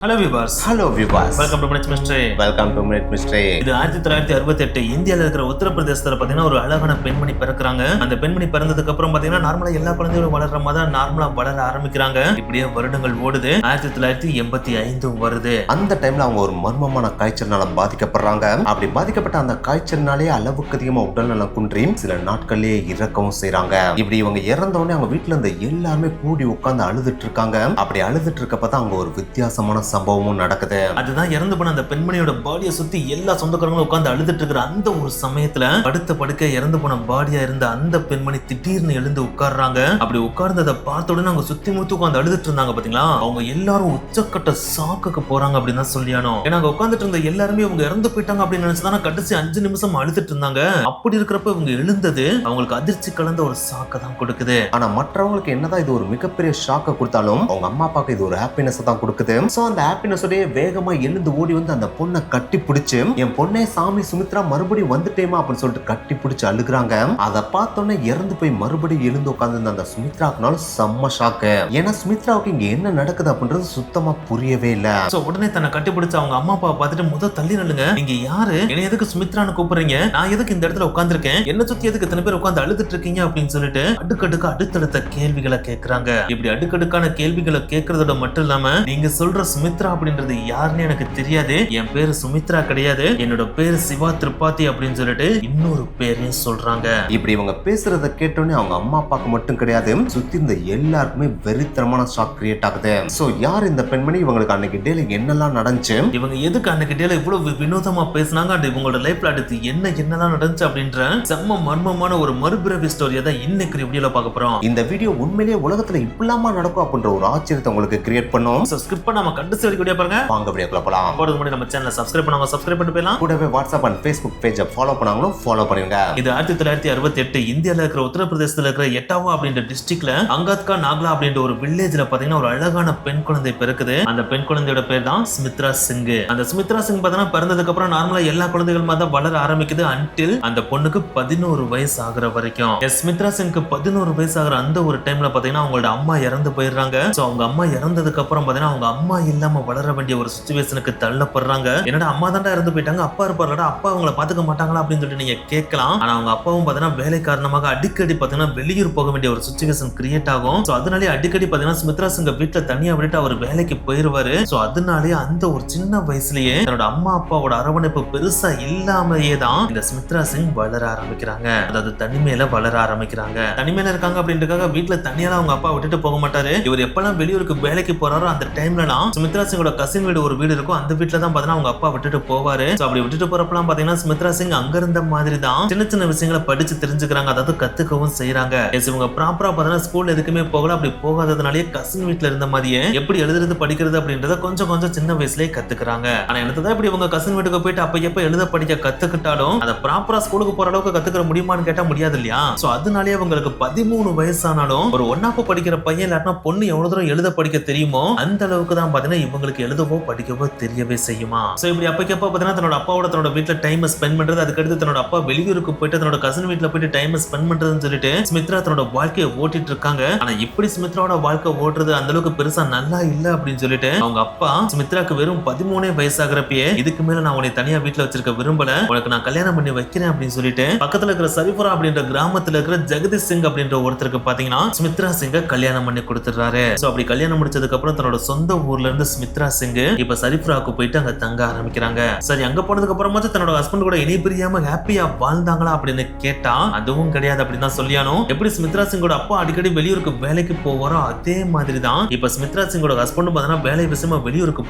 Hello viewers. Hello viewers. Welcome to Minute Mystery. Welcome to Minute Mystery. இது 1968 இந்தியால இருக்கிற உத்தரப்பிரதேசத்துல பாத்தீங்கன்னா ஒரு அழகான பெண்மணி பிறக்குறாங்க. அந்த பெண்மணி பிறந்ததுக்கு அப்புறம் பாத்தீங்கன்னா நார்மலா எல்லா குழந்தைகளும் வளர்ற மாதிரி நார்மலா வளர ஆரம்பிக்கிறாங்க. இப்படியே வருடங்கள் ஓடுது. 1985 வருது. அந்த டைம்ல அவங்க ஒரு மர்மமான காய்ச்சல்னால பாதிக்கப்படுறாங்க. அப்படி பாதிக்கப்பட்ட அந்த காய்ச்சல்னாலே அளவுக்கு அதிகமா உடல்நலம் குன்றி சில நாட்கள்லயே இறக்கவும் செய்றாங்க. இப்படி இவங்க இறந்த உடனே அவங்க வீட்டுல இருந்த எல்லாருமே கூடி உட்கார்ந்து அழுதுட்டு இருக்காங்க. அப்படி அழுதுட்டு இருக்கப்பதான் அவங்க ஒரு வித்தியாசமான சம்பவமும் நடக்குது. அதுதான் இறந்து போன அந்த பெண்மணியோட பாடியை சுத்தி எல்லா சொந்தக்காரங்களும் உட்கார்ந்து அழுதுட்டு இருக்கிற அந்த ஒரு சமயத்துல படுத்த படுக்க இறந்து போன பாடியா இருந்த அந்த பெண்மணி திடீர்னு எழுந்து உட்கார்றாங்க. அப்படி உட்கார்ந்ததை பார்த்த உடனே அவங்க சுத்தி முத்தி உட்கார்ந்து அழுதுட்டு இருந்தாங்க பாத்தீங்களா. அவங்க எல்லாரும் உச்சக்கட்ட சாக்குக்கு போறாங்க அப்படின்னு தான் சொல்லியானோ. ஏன்னா அங்க உட்கார்ந்துட்டு இருந்த எல்லாருமே அவங்க இறந்து போயிட்டாங்க அப்படின்னு நினைச்சுதான் கடைசி 5 நிமிஷம் அழுதுட்டு இருந்தாங்க. அப்படி இருக்கிறப்ப இவங்க எழுந்தது அவங்களுக்கு அதிர்ச்சி கலந்த ஒரு சாக்க தான் கொடுக்குது. ஆனா மற்றவங்களுக்கு என்னதான் இது ஒரு மிகப்பெரிய ஷாக்க கொடுத்தாலும் அவங்க அம்மா அப்பாக்கு இது ஒரு ஹாப்பினஸ் தான் கொடுக்குது. சோ அந்த ஹாப்பினஸோடய வேகமா எழுந்து ஓடி வந்து அந்த பொண்ணை கட்டி பிடிச்சு என் பொண்ணே சாமி சுமித்ரா மறுபடியும் வந்துட்டேமா அப்படின்னு சொல்லிட்டு கட்டி பிடிச்சு அழுகுறாங்க. அதை பார்த்தோன்னே இறந்து போய் மறுபடியும் எழுந்து உட்கார்ந்து அந்த சுமித்ராக்குனால செம்ம ஷாக்கு. ஏன்னா சுமித்ராவுக்கு இங்க என்ன நடக்குது அப்படின்றது சுத்தமா புரியவே இல்ல. உடனே தன்னை கட்டி பிடிச்சு அவங்க அம்மா அப்பா பார்த்துட்டு முதல் தள்ளி நில்லுங்க, நீங்க யாரு, என்ன எதுக்கு சுமித்ரான்னு கூப்பிடுறீங்க, நான் எதுக்கு இந்த இடத்துல உட்கார்ந்துருக்கேன், என்ன சுத்தி எதுக்கு இத்தனை பேர் உட்கார்ந்து அழுதுட்டு இருக்கீங்க அப்படின்னு சொல்லிட்டு அடுக்கடுக்கு அடுத்தடுத்த கேள்விகளை கேட்கறாங்க. இப்படி அடுக்கடுக்கான கேள்விகளை கேட்கறதோட மட்டும் இல்லாம நீங்க சொல்ற சுமித்ரா அப்படின்றது யாருன்னு எனக்கு தெரியாது, என் பேரு சுமித்ரா கிடையாது, என்னோட பேரு சிவா திரிபாதி அப்படின்னு சொல்லிட்டு இன்னொரு பேரையும் சொல்றாங்க. இப்படி இவங்க பேசுறத கேட்டோன்னே அவங்க அம்மா அப்பாக்கு மட்டும் கிடையாது சுத்தி இருந்த எல்லாருக்குமே வெறித்தனமான ஷாக் கிரியேட் ஆகுது. சோ யார் இந்த பெண்மணி, இவங்களுக்கு அன்னைக்கு டேல என்னெல்லாம் நடந்துச்சு, இவங்க எதுக்கு அன்னைக்கு டேல இவ்வளவு வினோதமா பேசினாங்க, அண்ட் இவங்களோட லைஃப்ல அடுத்து என்னெல்லாம் நடந்துச்சு அப்படின்ற செம்ம மர்மமான ஒரு மறுபிறவி ஸ்டோரியை தான் இன்னைக்கு வீடியோல பார்க்க போறோம். இந்த வீடியோ உண்மையிலேயே உலகத்துல இப்படிலாமா நடக்கும் அப்படின்ற ஒரு ஆச்சரியத்தை உங்களுக்கு கிரியேட் பண்ணும். ஸ்கிப் பண்ணாம கடைசி வரைக்கும் வீடியோ பாருங்க. வாங்க வீடியோக்குள்ள போலாம். போறதுக்கு முன்னாடி நம்ம சேனலை சப்ஸ்கிரைப் பண்ணாம சப்ஸ்கிரைப் பண்ணிட்டு போயிடலாம். கூடவே வாட்ஸ்அப் அண்ட் ஃபேஸ்புக் பேஜை ஃபாலோ பண்ணாங்களும் ஃபாலோ பண்ணுங்க. இது 1968 இந்தியால இருக்கிற உத்தரப்பிரதேசத்துல இருக்கிற எட்டாவா அப்படின்ற டிஸ்ட்ரிக்ட்ல அங்காத்கா நாக்லா அப்படின்ற ஒரு வில்லேஜ்ல பாத்தீங்கன்னா ஒரு அழகான பெண் குழந்தை பிறக்குது. அந்த பெண் குழந்தையோட பேர் தான் சுமித்ரா சிங். அந்த சுமித்ரா சிங் பாத்தீங்கன்னா பிறந்ததுக்கு அப்புறம் நார்மலா எல்லா குழந்தைகள் மாதிரி தான் வளர ஆரம்பிக்குது அன்டில் அந்த பொண்ணுக்கு 11 வயசு ஆகுற வரைக்கும். சுமித்ரா சிங்க்கு 11 வயசு ஆகுற அந்த ஒரு டைம்ல பாத்தீங்கன்னா அவங்களோட அம்மா இறந்து போயிடுறாங்க. சோ அவங்க அம்மா இறந்ததுக்கு அப்புறம் பாத்தீங்கன்னா அவங்க அம்மா இல்லாம வளர வேண்டிய ஒரு சிச்சுவேஷனுக்கு தள்ளப்படுறாங்க. என்னடா அம்மா தாண்டா இறந்து போயிட்டாங்க, அப்பா இருப்பாருடா, அப்பா அவங்களை பாத்துக்க மாட்டாங்களா அப்படின்னு சொல்லிட்டு நீங்க கேட்கலாம். ஆனா அவங்க அப்பாவும் பாத்தீங்கன்னா வேலை காரணமாக அடிக்கடி பாத்தீங்கன்னா வெளியூர் போக வேண்டிய ஒரு சிச்சுவேஷன் கிரியேட் ஆகும். சோ அதனாலே அடிக்கடி பாத்தீங்கன்னா சுமித்ரா சிங்க வீட்டுல தனியா விட்டுட்டு அவர் வேலைக்கு போயிருவாரு. சோ அதனாலே அந்த ஒரு சின்ன வயசுலயே தன்னோட அம்மா அப்பாவோட அரவணைப்பு பெருசா இல்லாமயே தான் இந்த சுமித்ரா சிங் வளர ஆரம்பிக்கிறாங்க. அதாவது தனிமையில வளர ஆரம்பிக்கிறாங்க. தனிமையில இருக்காங்க அப்படின்றதுக்காக வீட்டுல தனியால அவங்க அப்பா விட்டுட்டு போக மாட்டாரு. இவர் எப்பெல்லாம் வெளியூருக்கு வேலைக்கு போறாரோ அந்த டைம்லலாம் சுமித்ரா சிங்கோட கசின் வீடு ஒரு வீடு இருக்கும், அந்த வீட்டுல தான் பாத்தீங்கன்னா அவங்க அப்பா விட்டுட்டு போவாரு. அப்படி விட்டுட்டு போறப்பெல்லாம் பாத்தீங்கன்னா சுமித்ரா சிங் அங்க இருந்த மாதிரி தான் சின்ன சின்ன விஷயங்களை படிச்சு தெரிஞ்சுக்கிறாங்க, அதாவது கத்துக்கவும் செய்யறாங்க. இவங்க ப்ராப்பரா பாத்தீங்கன்னா ஸ்கூல் எதுக்குமே போகல. அப்படி போகாததுனாலே கசின் வீட்டுல இருந்த மாதிரியே எப்படி எழுதுறது படிக்கிறது அப்படின்றத கொஞ்சம் கொஞ்சம் சின்ன வயசுலயே கத்துக்கிறாங்க. ஆனா என்னதான் இப்படி இவங்க கசின் வீட்டுக்கு போயிட்டு அப்ப எப்ப எழுத படிக்க கத்துக்கிட்டாலும் அதை ப்ராப்பரா ஸ்கூலுக்கு போற அளவுக்கு கத்துக்கிற முடியுமான்னு கேட்டா முடியாது இல்லையா. சோ அதனாலே அவங்களுக்கு 13 வயசானாலும் ஒரு ஒன்னாப்பு படிக்கிற பையன் இல்லாட்டினா பொண்ணு எவ்வளவு தூரம் எழுத படிக்க தெரியுமோ அந்த அளவுக்கு தான் பாத்தீங்கன்னா இவங்களுக்கு எழுதவோ படிக்கவோ தெரியவே செய்யுமா. சோ இப்படி அப்பக்கப்ப பாத்தீங்கன்னா தன்னோட அப்பாவோட தன்னோட வீட்டுல டைம் ஸ்பெண்ட் பண்றது, அதுக்கடுத்து தன்னோட அப்பா வெளியூருக்கு போயிட்டு தன்னோட கசின் வீட்டுல போயிட்டு டைம் ஸ்பெண்ட் பண்றதுன்னு சொல்லிட்டு சுமித்ரா தன்னோட வாழ்க்கையை ஓட்டிட்டு இருக்காங்க. ஆனா இப்படி சுமித்ராவோட வாழ்க்கை ஓட்டுறது அந்த அளவுக்கு பெருசா நல்லா இல்ல அப்படின்னு சொல்லிட்டு அவங்க அப்பா சுமித்ராக்கு வெறும் 13 வயசாகிறப்பயே இதுக்கு மேல நான் உன்னை தனியா வீட்டுல வச்சிருக்க விரும்பல, உனக்கு நான் கல்யாணம் பண்ணி வைக்கிறேன் அப்படின்னு சொல்லிட்டு பக்கத்துல இருக்கிற சரிபுரா அப்படின்ற கிராமத்துல இருக்கிற ஜெகதீஷ் சிங் அப்படின்ற ஒருத்தருக்கு பாத்தீங்கன்னா சுமித்ரா சிங்க கல்யாணம் பண்ணி கொடுத்துறாரு. சோ அப்படி கல்யாணம் முடிச்சதுக்கு அப்புறம் தன்னோட சொந்த ஊர்ல இருந்து சுமித்ரா சிங் இப்ப சரிபுராக்கு போயிட்டு அங்க தங்க ஆரம்பிக்கிறாங்க. சரி அங்க போனதுக்கு அப்புறமா தன்னோட ஹஸ்பண்ட் கூட இணை பிரியாம ஹாப்பியா வாழ்ந்தாங்களா அப்படின்னு கேட்டா அதுவும் கிடையாது அப்படின்னு தான் சொல்லியானோம். எப்படி சுமித்ரா சிங்கோட அப்பா அடிக்கடி வெளியூருக்கு வேலைக்கு போவாரோ அதே மாதிரி தான் இப்ப சுமித்ரா சிங்கோட ஹஸ்பண்ட் பாத்தீங்கன்னா வேலை விஷயமா வெளியூருக்கு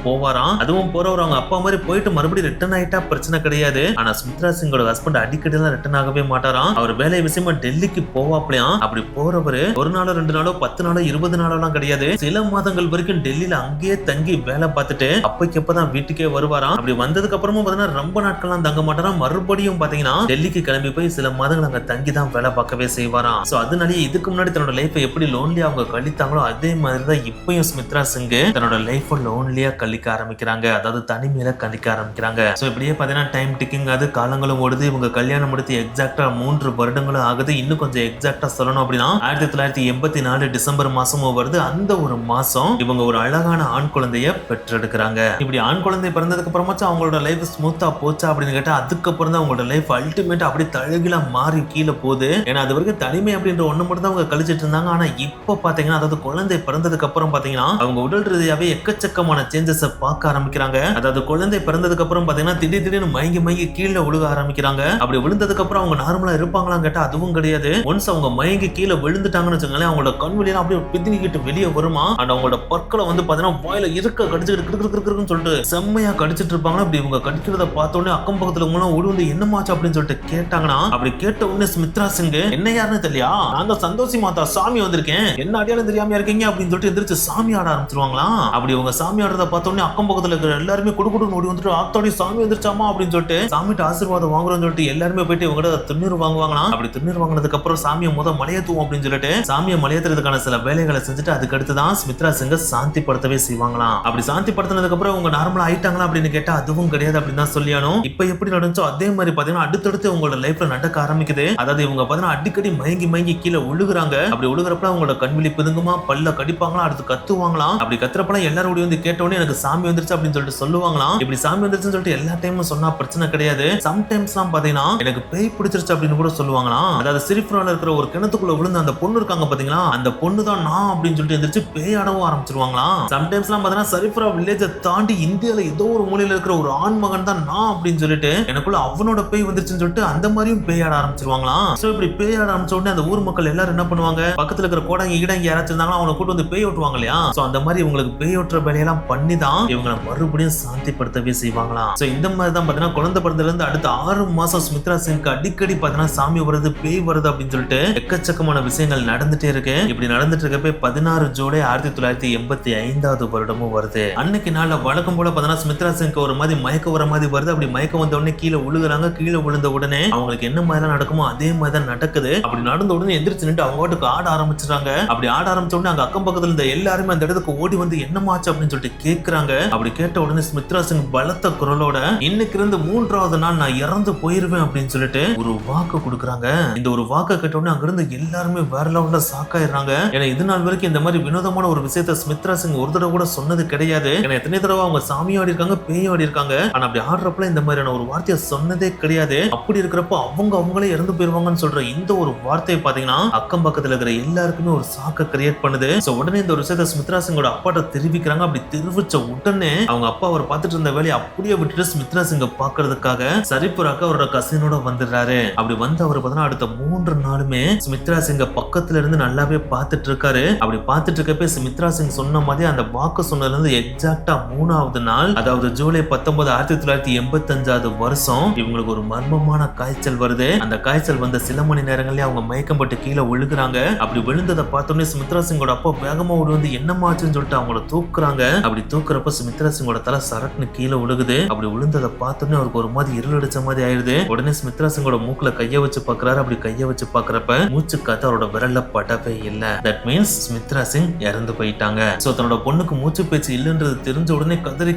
போவாராம். அதுவும் போறவர் அவங்க அப்பா மாதிரி போயிட்டு மறுபடியும் ரிட்டர்ன் ஆயிட்டா பிரச்சனை கிடையாது. ஆனா சுமித்ரா சிங்கோட ஹஸ்பண்ட் அடிக்கடி எல்லாம் ரிட்டர்ன் ஆகவே மாட்டாராம். அவர் வேலை விஷயமா டெல்லிக்கு போவாப்லையாம். அப்படி போறவரு ஒரு நாளோ 2 நாளோ 10 நாளோ 20 நாளோ எல்லாம் கிடையாது, சில மாதங்கள் வரைக்கும் டெல்லியில அங்கேயே தங்கி வேலை பார்த்துட்டு அப்பதான் வீட்டுக்கே வருவாராம். அப்படி வந்ததுக்கு அப்புறமும் பாத்தீங்கன்னா ரொம்ப நாட்கள்லாம் தங்க மாட்டாராம். மறுபடியும் பாத்தீங்கன்னா டெல்லிக்கு கிளம்பி போய் சில மாதங்கள் அங்க தங்கி தான் வேலை பார்க்கவே செய்வாராம். சோ அதனாலேயே இதுக்கு முன்னாடி தன்னோட லைஃபை எப்படி லோன்லியா அவங்க கழித்தாங்களோ அதே மாதிரிதான் இப்பயும் சுமித்ரா சிங் தன்னோட லைஃபை லோன்லியா கழிக்க ஆரம்பிக்கிறாங்க, அதாவது தனிமையில கழிக்க ஆரம்பிக்கிறாங்க. சோ இப்படியே பாத்தீங்கன்னா டைம் டிக்கிங் ஆகுது, காலங்களும் ஓடுது. இவங்க கல்யாணம் முடித்து எக்ஸாக்டா 3 வருடங்களும் ஆகுது. இன்னும் கொஞ்சம் எக்ஸாக்டா சொல்லணும் அப்படின்னா 1984 டிசம்பர் மாசமும் வருது. அந்த ஒரு மாசம் இவங்க ஒரு அழகான ஆண் குழந்தைய குழந்தைய பெற்றெடுக்கிறாங்க. இப்படி ஆண் குழந்தை பிறந்ததுக்கு அப்புறமாச்சும் அவங்களோட லைஃப் ஸ்மூத்தா போச்சா அப்படின்னு கேட்டா அதுக்கப்புறம் தான் அவங்களோட லைஃப் அல்டிமேட் அப்படி தழுகில மாறி கீழே போகுது. ஏன்னா அது வரைக்கும் தனிமை அப்படின்ற ஒண்ணு மட்டும் தான் அவங்க கழிச்சிட்டு இருந்தாங்க. ஆனா இப்ப பாத்தீங்கன்னா அதாவது குழந்தை பிறந்ததுக்கு அப்புறம் பாத்தீங்கன்னா அவங்க உடல் ரீதியாவே எக்கச்சக்கமான சேஞ்சஸ் பார்க்க ஆரம்பிக்கிறாங்க. அதாவது குழந்தை பிறந்ததுக்கு அப்புறம் பாத்தீங்கன்னா திடீர்னு மயங்கி கீழே விழுக ஆரம்பிக்கிறாங்க. அப்படி விழுந்ததுக்கு அப்புறம் அவங்க நார்மலா இருப்பாங்களான்னு கேட்டா அதுவும் கிடையாது. ஒன்ஸ் அவங்க மயங்கி கீழே விழுந்துட்டாங்கன்னு வச்சுக்கோங்களேன் அவங்களோட கண்வெளியெல்லாம் அப்படியே பிதுங்கிட்டு வெளியே வருமா. அண்ட் அவங்களோட பற்களை வந்து பாத்தீங்கன்னா வாயில இருக்க கடிச்சுக்கிட்டு சொல்லிட்டு செம்மையா கடிச்சிட்டு இருப்பாங்க. அப்படி இவங்க கடிக்கிறத பார்த்த உடனே அக்கம் பக்கத்துல ஓடி வந்து என்னமாச்சு அப்படின்னு சொல்லிட்டு கேட்டாங்கன்னா அப்படி கேட்ட உடனே ஸ்மித்ரா சிங் என்ன யாருன்னு தெரியலையா, நான் தான் சந்தோஷி மாதா சாமி வந்திருக்கேன், என்ன அடையாளம் தெரியாம இருக்கீங்க அப்படின்னு சொல்லிட்டு எந்திரிச்சு சாமி ஆட ஆரம்பிச்சிருவாங்களாம். அப்படி இவங்க சாமி ஆடுறத பார்த்த உடனே அக்கம் பக்கத்துல இருக்கிற எல்லாருமே குடுக்குடுன்னு ஓடி வந்துட்டு ஆத்தோடி சாமி வந்துருச்சாமா அப்படின்னு சொல்லிட்டு சாமிட்டு ஆசீர்வாதம் வாங்குறோம்னு சொல்லிட்டு எல்லாருமே போயிட்டு இவங்க திருநீர் வாங்குவாங்களாம். அப்படி திருநீர் வாங்கினதுக்கு அப்புறம் சாமியை மலையேத்துவோம் அப்படின்னு சொல்லிட்டு சாமியை மலையேற்றுறதுக்கான சில வேலைகளை செஞ்சுட்டு அதுக்கு அடுத்துதான் ஸ்மித்ரா சிங்க சாந்தி படுத்தவே செய்வாங்களாம். அப்படி சாந்தி படுத்தினதுக்கு அப்புறம் அவங்க நார்மலா ஆயிட்டாங்களா அப்படின்னு கேட்டா அதுவும் கிடையாது அப்படின்னு தான் சொல்லியானோ. இப்ப எப்படி நடந்துச்சோ அதே மாதிரி பாத்தீங்கன்னா அடுத்தடுத்து உங்களோட லைஃப்ல நடக்க ஆரம்பிக்குது. அதாவது இவங்க பாத்தீங்கன்னா அடிக்கடி மயங்கி கீழே விழுகுறாங்க. அப்படி விழுகிறப்ப அவங்களோட கண்விழி பிதுங்குமா, பல்ல கடிப்பாங்களா, அடுத்து கத்துவாங்களாம். அப்படி கத்துறப்பலாம் எல்லாரும் வந்து கேட்டோடனே எனக்கு சாமி வந்துருச்சு அப்படின்னு சொல்லிட்டு சொல்லுவாங்களாம். இப்படி சாமி வந்துருச்சுன்னு சொல்லிட்டு எல்லா டைமும் சொன்னா பிரச்சனை கிடையாது. சம்டைம்ஸ் எல்லாம் பாத்தீங்கன்னா எனக்கு பேய் பிடிச்சிருச்சு அப்படின்னு கூட சொல்லுவாங்களாம். அதாவது சிரிப்புறால இருக்கிற ஒரு கிணத்துக்குள்ள விழுந்து அந்த பொண்ணு இருக்காங்க பாத்தீங்களா, அந்த பொண்ணு தான் நான் அப்படின்னு சொல்லிட்டு எந்திரிச்சு பேயாடவும் ஆரம்பிச்சிருவாங்களாம். சம்டைம்ஸ் எல்லாம் பாத்தீங்கன்னா சரிஃப்ரா வில்லேஜை தாண்டி இந்தியால ஏதோ ஒரு மூலையில இருக்கிற ஒரு ஆண் மகன் தான் நான் அப்படின்னு சொல்லிட்டு எனக்குள்ள அவனோட பேய் வந்துருச்சுன்னு சொல்லிட்டு அந்த மாதிரியும் பேயாட ஆரம்பிச்சிருவாங்களாம். சோ இப்படி பேயாட ஆரம்பிச்ச உடனே அந்த ஊர் மக்கள் எல்லாரும் என்ன பண்ணுவாங்க, பக்கத்துல இருக்கிற கோடாங்கி ஈடாங்கி யாராச்சும் இருந்தாங்களோ அவனை கூட்டு வந்து பேய் ஓட்டுவாங்க இல்லையா. சோ அந்த மாதிரி இவங்களுக்கு பேய் ஓட்டுற வேலையெல்லாம் பண்ணி தான் இவங்களை மறுபடியும் சாந்திப்படுத்தவே செய்வாங்களாம். சோ இந்த மாதிரி தான் பாத்தீங்கன்னா குழந்தை பிறந்ததுல இருந்து அடுத்த 6 மாசம் ஸ்மித்ரா சிங்க்கு அடிக்கடி பாத்தீங்கன்னா சாமி வருது பேய் வருது அப்படின்னு சொல்லிட்டு எக்கச்சக்கமான விஷயங்கள் நடந்துட்டே இருக்கு. இப்படி நடந்துட்டு இருக்கப்ப 16 ஜூலை 1985 வருடமும் வருது. அன்னைக்கு நாள்ல வழக்கம் போல பாத்தீங்கன்னா ஸ்மித்ரா சிங்க்கு ஒரு மாதிரி மயக்க வர மாதிரி வருது. அப்படி மயக்க வந்த உடனே கீழே விழுகுறாங்க. கீழே விழுந்த உடனே அவங்களுக்கு என்ன மாதிரி நடக்குமோ அதே மாதிரி தான் நடக்குது. அப்படி நடந்த உடனே எந்திரிச்சு நின்று அவங்க வாட்டுக்கு ஆட ஆரம்பிச்சிட்டாங்க. அப்படி ஆட ஆரம்பிச்ச உடனே அங்க அக்கம் பக்கத்துல இருந்த எல்லாருமே அந்த இடத்துக்கு ஓடி வந்து என்னமாச்சு அப்படின்னு சொல்லிட்டு கேட்கறாங்க. அப்படி கேட்ட உடனே ஸ்மித்ரா சிங் பலத்த குரலோட இன்னைக்கு இருந்து 3வது நாள் நான் இறந்து போயிருவேன் அப்படின்னு சொல்லிட்டு ஒரு வாக்கு கொடுக்குறாங்க. இந்த ஒரு வாக்கை கேட்ட உடனே அங்க இருந்து எல்லாருமே வேற லெவல்ல சாக்காயிடுறாங்க. ஏன்னா இது நாள் வரைக்கும் இந்த மாதிரி வினோதமான ஒரு விஷயத்த ஸ்மித்ரா சிங் ஒரு தடவை கூட சொன்னது கிடையாது. ஏன்னா எத்தனை தடவை அவங்க சாமி ஆடி இருக்காங்க, பேய் ஆடி இருக்காங்க. ஆனா அப்படி ஆடுறப்பல இந்த மாதிரியான ஒரு வார்த்தையை சொன்னதே கிடையாது. அப்படி இருக்கிறப்ப அவங்களே இறந்து போயிருவாங்கன்னு சொல்ற இந்த ஒரு வார்த்தையை பாத்தீங்கன்னா அக்கம் பக்கத்துல இருக்கிற எல்லாருக்குமே ஒரு சாக்க கிரியேட் பண்ணுது. சோ உடனே இந்த ஒரு விஷயத்தை ஸ்மித்ரா சிங்கோட அப்பாட்ட தெரிவிக்கிறாங்க. அப்படி தெரிவிச்ச உடனே அவங்க அப்பா அவர் பார்த்துட்டு இருந்த வேலையை அப்படியே விட்டுட்டு ஸ்மித்ரா சிங்க பாக்குறதுக்காக சரிப்புறாக்க அவரோட கசினோட வந்துடுறாரு. அப்படி வந்து அவர் பார்த்தா அடுத்த 3 நாளுமே ஸ்மித்ரா சிங்க பக்கத்துல இருந்து நல்லாவே பார்த்துட்டு இருக்காரு. அப்படி பார்த்துட்டு இருக்கப்ப ஸ்மித்ரா சிங் சொன்ன மாதிரி அந்த வாக்கு சொன்னதுல இருந்து எக்ஸாக்டா 3வது நாள் அதாவது ஜூலை 19 1985 வருஷம் இவங்களுக்கு ஒரு மர்மமான காய்ச்சல் வருது. அந்த காய்ச்சல் வந்த சில மணி நேரங்களே அவங்க மயக்கம் பட்டு கீழே விழுகுறாங்க. அப்படி விழுந்ததை பார்த்தோன்னே சுமித்ரா சிங்கோட அப்பா வேகமா ஓடி வந்து என்னமாச்சுன்னு சொல்லிட்டு அவங்கள தூக்குறாங்க. அப்படி தூக்குறப்ப சுமித்ரா சிங்கோட தலை சரக்குன்னு கீழே விழுகுது. அப்படி விழுந்ததை பார்த்தோன்னே அவருக்கு ஒரு மாதிரி இருள் அடிச்ச மாதிரி ஆயிடுது. உடனே சுமித்ரா சிங்கோட மூக்குல கைய வச்சு பாக்குறாரு. அப்படி கைய வச்சு பாக்குறப்ப மூச்சு காத்து அவரோட விரல்ல படவே இல்ல. தட் மீன்ஸ் சுமித்ரா சிங் இறந்து போயிட்டாங்க. சோ தன்னோட பொண்ணுக்கு மூச்சு பேச்சு இல்லைன்றது தெரிஞ்ச உடனே கதறி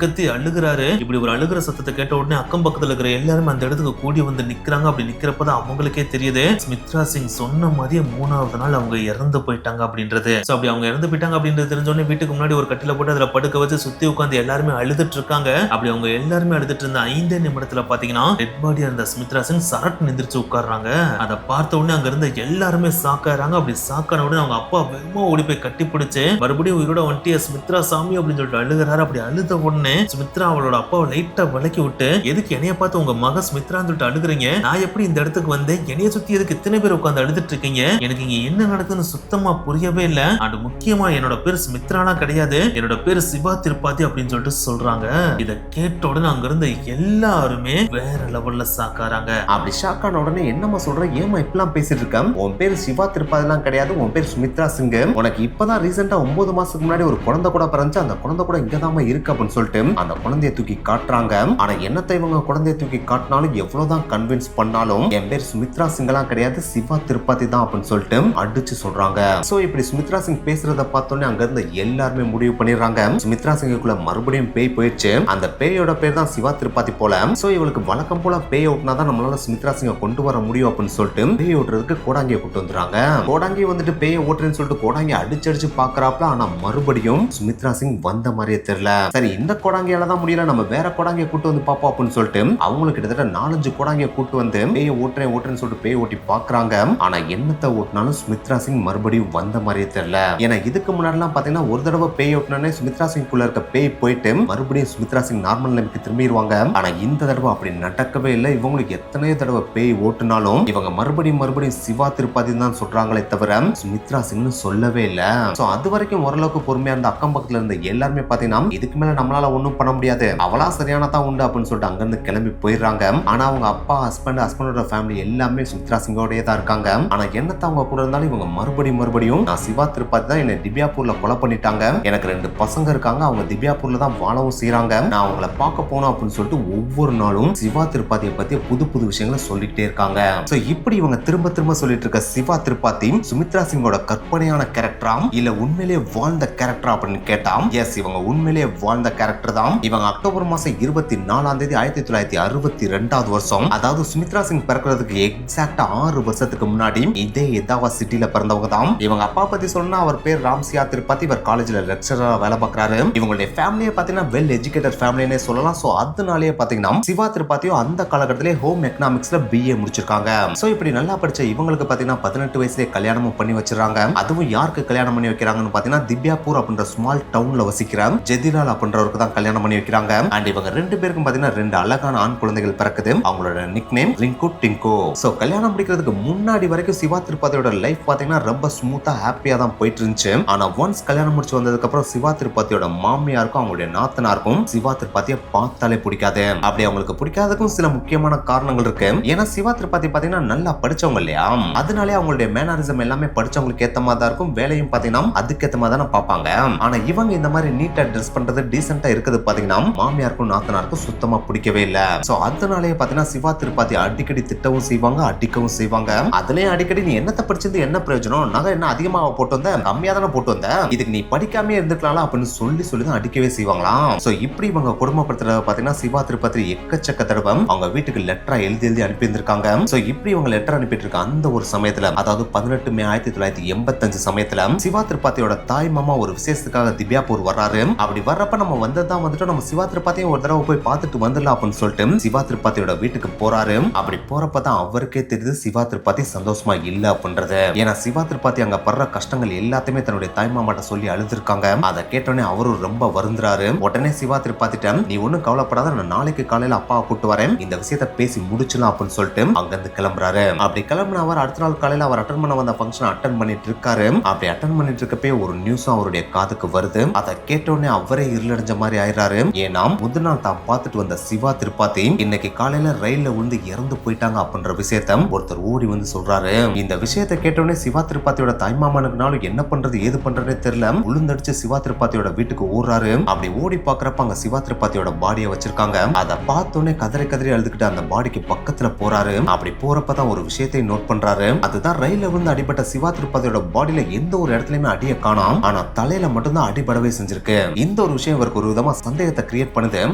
கத்தி அழுகுறாரு. இப்படி ஒரு அழுகுற சத்தத்தை கேட்ட உடனே அக்கம் பக்கத்துல இருக்கிற எல்லாருமே அந்த இடத்துக்கு கூடி வந்து நிக்கிறாங்க. அப்படி நிக்கிறப்பதான் அவங்களுக்கே தெரியுது ஸ்மித்ரா சிங் சொன்ன மாதிரியே 3வது நாள் அவங்க இறந்து போயிட்டாங்க அப்படின்றது. சோ அப்படி அவங்க இறந்து போயிட்டாங்க அப்படின்றது தெரிஞ்ச உடனே வீட்டுக்கு முன்னாடி ஒரு கட்டில போட்டு அதுல படுக்க வச்சு சுத்தி உட்காந்து எல்லாருமே அழுதுட்டு இருக்காங்க. அப்படி அவங்க எல்லாருமே அழுதுட்டு இருந்த 5 நிமிடத்துல பாத்தீங்கன்னா டெட் பாடியா இருந்த ஸ்மித்ரா சிங் சரட் நிந்திரிச்சு உட்கார்றாங்க. அதை பார்த்த உடனே அங்க இருந்த எல்லாருமே சாக்காறாங்க. அப்படி சாக்கான உடனே அவங்க அப்பா வேகமா ஓடி போய் கட்டி பிடிச்சு மறுபடியும் உயிரோட வந்துட்டிய ஸ்மித்ரா சாமி அப்படின்னு சொல்லிட்டு அழுகிறாரு. அப்படி அழுத உடனே ஸ்மித்ரா அவளோட அப்பாவை லைட்டா விலக்கி விட்டு எதுக்கு என்னைய பார்த்து உங்க மக ஸ்மித்ரான்னு சொல்லிட்டு அழுகுறீங்க, நான் எப்படி இந்த இடத்துக்கு வந்தேன், என்னைய சுத்தி எதுக்கு இத்தனை பேர் உட்காந்து அழுதுட்டு இருக்கீங்க, எனக்கு இங்க என்ன நடக்குதுன்னு சுத்தமா புரியவே இல்ல. அண்ட் முக்கியமா என்னோட பேர் ஸ்மித்ரானா கிடையாது, என்னோட பேர் சிவா திருப்பாதி அப்படின்னு சொல்லிட்டு சொல்றாங்க. இத கேட்ட உடனே அங்க இருந்த எல்லாருமே வேற லெவல்ல சாக்காராங்க. அப்படி ஷாக்கான உடனே என்னமா சொல்ற, ஏமா இப்பெல்லாம் பேசிட்டு இருக்க, உன் பேர் சிவா திருப்பாதி எல்லாம் கிடையாது, உன் பேர் சுமித்ரா சிங், உனக்கு இப்பதான் ரீசெண்டா 9 மாசத்துக்கு முன்னாடி ஒரு குழந்தை கூட பிறந்துச்சு, அந்த குழந்தை கூட இங்கதாம இருக்கு அப்படின்னு சொல்லிட்டு அந்த குழந்தைய தூக்கி காட்டுறாங்க. ஆனா என்னத்தை இவங்க குழந்தைய தூக்கி காட்டினாலும் எவ்வளவுதான் கன்வின்ஸ் பண்ணாலும் என் பேர் சுமித்ரா சிங்லாம் கிடையாது, சிவா திருப்பதி தான் அப்படின்னு சொல்லிட்டு அடிச்சு சொல்றாங்க. சோ இப்படி சுமித்ரா சிங் பேசுறத பார்த்தோன்னே அங்க இருந்த எல்லாருமே முடிவு பண்ணிடுறாங்க சுமித்ரா சிங்குக்குள்ள மறுபடியும் பேய் போயிடுச்சு, அந்த பேயோட பேர் தான் சிவா திருப்பதி போல. சோ இவளுக்கு வழக்கம் போல பேய் ஓட்டினாதான் நம்மளால சுமித்ரா சிங்க கொண்டு வர முடியும் அப்படின்னு சொல்லிட்டு பேய் ஓட்டுறதுக்கு கோடாங்கியை கூட்டு வந்துறாங்க. கோடாங்கி வந்துட்டு பேய் ஓட்டுறேன்னு சொல்லிட்டு கோடாங்கி அடிச்சு பாக்குறாப்ல. ஆனா மறுபடியும் சுமித்ரா சிங் வந்த மாதிரியே தெரியல. சரி, இந்த கொடாங்கியால தான் முடியல, நம்ம வேற கொடாங்கிய கூட்டு வந்து பாப்போம் அப்படின்னு சொல்லிட்டு அவங்களுக்கு கிட்டத்தட்ட 4-5 கொடாங்கிய கூட்டு வந்து பேயை ஓட்டுறேன்னு சொல்லிட்டு பேய் ஓட்டி பாக்குறாங்க. ஆனா என்னத்தை ஓட்டினாலும் சுமித்ரா சிங் மறுபடியும் வந்த மாதிரியே தெரியல. ஏன்னா இதுக்கு முன்னாடி எல்லாம் பாத்தீங்கன்னா ஒரு தடவை பேய் ஓட்டினே சுமித்ரா சிங் குள்ள இருக்க பேய் போயிட்டு மறுபடியும் சுமித்ரா சிங் நார்மல் நிலைமைக்கு திரும்பிடுவாங்க. ஆனா இந்த தடவை அப்படி நடக்கவே இல்லை. இவங்களுக்கு எத்தனையோ தடவை பேய் ஓட்டுனாலும் இவங்க மறுபடியும் சிவா திருப்பாதி தான் சொல்றாங்களே தவிர சுமித்ரா சிங்னு சொல்லவே இல்ல. சோ அது வரைக்கும் ஓரளவுக்கு பொறுமையா இருந்த அக்கம் பக்கத்துல இருந்த எல்லாருமே பாத்தீங்கன்னா இதுக்கு மேல நம்மளால ஒண்ணும் பண்ண முடியாது, அவளா சரியானதான் உண்டு அப்படின்னு சொல்லிட்டு அங்க இருந்து கிளம்பி போயிடுறாங்க. ஆனா அவங்க அப்பா, ஹஸ்பண்டோட ஃபேமிலி எல்லாமே சுமித்ரா சிங்கோடயே தான் இருக்காங்க. ஆனா என்னத்த அவங்க கூட இருந்தாலும் இவங்க மறுபடியும் நான் சிவா திருப்பாதி தான் என்னை திவ்யாபூர்ல கொலை பண்ணிட்டாங்க, எனக்கு 2 பசங்க இருக்காங்க, அவங்க திவ்யாபூர்ல தான் வாழவும் செய்யறாங்க, நான் அவங்கள பார்க்க போனோம் அப்படின்னு சொல்லிட்டு ஒவ்வொரு நாளும் சிவா திருப்பாதியை பத்தி புது விஷயங்களை சொல்லிட்டே இருக்காங்க. சோ இப்படி இவங்க திரும்ப சொல்லிட்டு இருக்க சிவா திருப்பாதி சுமித்ரா சிங்கோட கற்பனையான கேரக்டரா இல்ல உண்மையிலேயே வாழ்ந்த கேரக்டரா அப்படின்னு கேட்டா எஸ், இவங்க உண்மையிலேயே வாழ்ந்த கேரக்டர் தான். இவங்க அக்டோபர் மாசம் 24ஆம் தேதி 1962 வருஷம், அதாவது சுமித்ரா சிங் பிறக்கிறதுக்கு எக்ஸாக்டா 6 வருஷத்துக்கு முன்னாடி இதே எதாவா சிட்டில பிறந்தவங்க தான். இவங்க அப்பா பத்தி சொன்னா அவர் பேர் ராம்சியா திருப்பாதி, இவர் காலேஜ்ல லெக்சரரா வேலை பார்க்கறாரு. இவங்களுடைய ஃபேமிலியை பாத்தீங்கன்னா வெல் எஜுகேட்டட் ஃபேமிலினே சொல்லலாம். சோ அதனாலேயே பாத்தீங்கன்னா சிவா திருப்பாதியும் அந்த காலகட்டத்திலே ஹோம் எக்கனாமிக்ஸ்ல BA முடிச்சிருக்காங்க. சோ இப்படி நல்லா படிச்ச இவங்களுக்கு பாத்தீங்கன்னா 18 வயசுலயே கல்யாணமும் பண்ணி வச்சிருக்காங்க. அதுவும் யாருக்கு கல்யாணம் பண்ணி வைக்கிறாங்கன்னு பாத்தீங்கன்னா திவ்யாபூர் அப்படின்ற ஸ்மால் டவுன்ல வசிக்கிற ஜெதிலால் அப்படின்றவருக்கு தான் கல்யாணம் பண்ணி வைக்கிறாங்க. அண்ட் இவங்க 2 பேருக்கும் பாத்தீங்கன்னா 2 அழகான ஆண் குழந்தைகள் பிறக்குது. அவங்களோட நிக் நேம் ரிங்கு டிங்கு. சோ கல்யாணம் முடிக்கிறதுக்கு முன்னாடி வரைக்கும் சிவா திருப்பாதியோட லைஃப் பாத்தீங்கன்னா ரொம்ப ஸ்மூத்தா ஹாப்பியா தான் போயிட்டு இருந்துச்சு. ஆனா ஒன்ஸ் கல்யாணம் முடிச்சு வந்ததுக்கு அப்புறம் சிவா திருப்பாதியோட மாமியாருக்கும் அவங்களுடைய நாத்தனாருக்கும் சிவா திருப்பாதியை பார்த்தாலே பிடிக்காது. அப்படி அவங்களுக்கு பிடிக்காததுக்கும் சில முக்கியமான காரணங்கள் இருக்கு. ஏன்னா சிவா திருப்பாதி பாத்தீங்கன்னா நல்லா படிச்சவங்க இல்லையா, அதனாலே அவங்களுடைய மேனரிசம் எல்லாமே படிச்சவங்களுக்கு ஏத்த மாதிரி தான் இருக்கும், வேலையும் பாத்தீங்கன்னா அதுக்கேத்த மாதிரி தான் பார்ப்பாங்க. ஆனா இவங்க இந்த மாதிரி நீட்டா ட்ரெஸ் பண்றது, டீசென்ட்டா இருக்குது பாத்தீங்கன்னா மாமியாருக்கும் நாத்தனாருக்கும் சுத்தமா பிடிக்கவே இல்ல. சோ அதனாலே பாத்தீங்கன்னா சிவா திருப்பாதி அடிக்கடி திட்டவும் செய்வாங்க, அடிக்கவும் செய்வாங்க. அதுலயும் அடிக்கடி நீ என்னத்தை படிச்சது என்ன பிரயோஜனம், நகை என்ன அதிகமா போட்டு வந்த, கம்மியா தானே போட்டு வந்த, இதுக்கு நீ படிக்காமே இருந்துக்கலாம் அப்படின்னு சொல்லி தான் அடிக்கவே செய்வாங்களாம். சோ இப்படி இவங்க குடும்பப்படுத்துறத பாத்தீங்கன்னா சிவா திருப்பாதி எக்கச்சக்க தடவை அவங்க வீட்டுக்கு லெட்டரா எழுதி அனுப்பி இருந்திருக்காங்க. சோ இப்படி இவங்க லெட்டர் அனுப்பிட்டு இருக்க அந்த ஒரு சமயத்துல, அதாவது 18 மே 1985 சமயத்துல சிவா திருப்பாதியோட தாய் மாமா ஒரு விசேஷத்துக்காக திவ்யாபூர் வர்றாரு. அப்படி வர்றப்ப நம்ம வந்ததான் வந்துட்டு நம்ம சிவா திருப்பாதியும் ஒரு தடவை போய் பார்த்துட்டு வந்துடலாம் அப்படின்னு சொல்லிட்டு சிவா திருப்பாதியோட வீட்டுக்கு போறாரு. அப்படி போறப்பதான் அவருக்கே தெரியுது சிவா திருப்பாதி சந்தோஷமா இல்ல அப்படின்றது. ஏன்னா சிவா திருப்பாதி அங்க படுற கஷ்டங்கள் எல்லாத்தையுமே தன்னுடைய தாய் மாமாட்ட சொல்லி அழுதுருக்காங்க. அதை கேட்டோடனே அவரும் ரொம்ப வருந்துறாரு. உடனே சிவா திருப்பாதிட்ட நீ ஒன்னும் கவலைப்படாத, நான் நாளைக்கு காலையில அப்பாவை கூட்டு வரேன், இந்த விஷயத்த பேசி முடிச்சலாம் அப்படின்னு சொல்லிட்டு அங்க இருந்து கிளம்புறாரு. அப்படி கிளம்பின அவர் அடுத்த நாள் காலையில அவர் அட்டன் பண்ண வந்த ஃபங்க்ஷன் அட்டன் பண்ணிட்டு இருக்காரு. அப்படி அட்டன் பண்ணிட்டு இருக்கப்பே ஒரு நியூஸும் அவருடைய காதுக்கு வருது. அதை கேட்டோடனே அவரே இருளடைஞ்ச மாதிரி ஆயிடுறாரு. ஏன்னா முதல் நாள் தான் பார்த்துட்டு வந்த சிவா திருப்பாதி இன்னைக்கு காலையில ரயில்ல விழுந்து இறந்து போயிட்டாங்க அப்படின்ற விஷயத்த ஒருத்தர் ஓடி வந்து சொல்றாரு. இந்த விஷயத்தை கேட்டோடனே சிவா திருப்பாதியோட தாய்மாமனுக்குனாலும் என்ன பண்றது ஏது பண்றதே தெரியல, உளுந்தடிச்சு சிவா திருப்பாதியோட வீட்டுக்கு ஓடுறாரு. அப்படி ஓடி பாக்குறப்ப அங்க சிவா திருப்பாதியோட பாடியை வச்சிருக்காங்க. அதை பார்த்தோன்னே கதறி அழுதுகிட்டு அந்த பாடிக்கு பக்கத்துல போறாரு. அப்படி போறப்பதான் ஒரு விஷயத்தை நோட் பண்றாரு. அதுதான் ரயில்ல விழுந்து அடிபட்ட சிவா திருப்பாதியோட பாடியில எந்த ஒரு இடத்துலயுமே அடியை காணோம், ஆனா தலையில மட்டும்தான் அடிபடவே செஞ்சிருக்கு. இந்த ஒரு விஷயம் இவருக்கு ஒரு விதமா சந்தேகத்தை கிரியேட் பண்ணுது.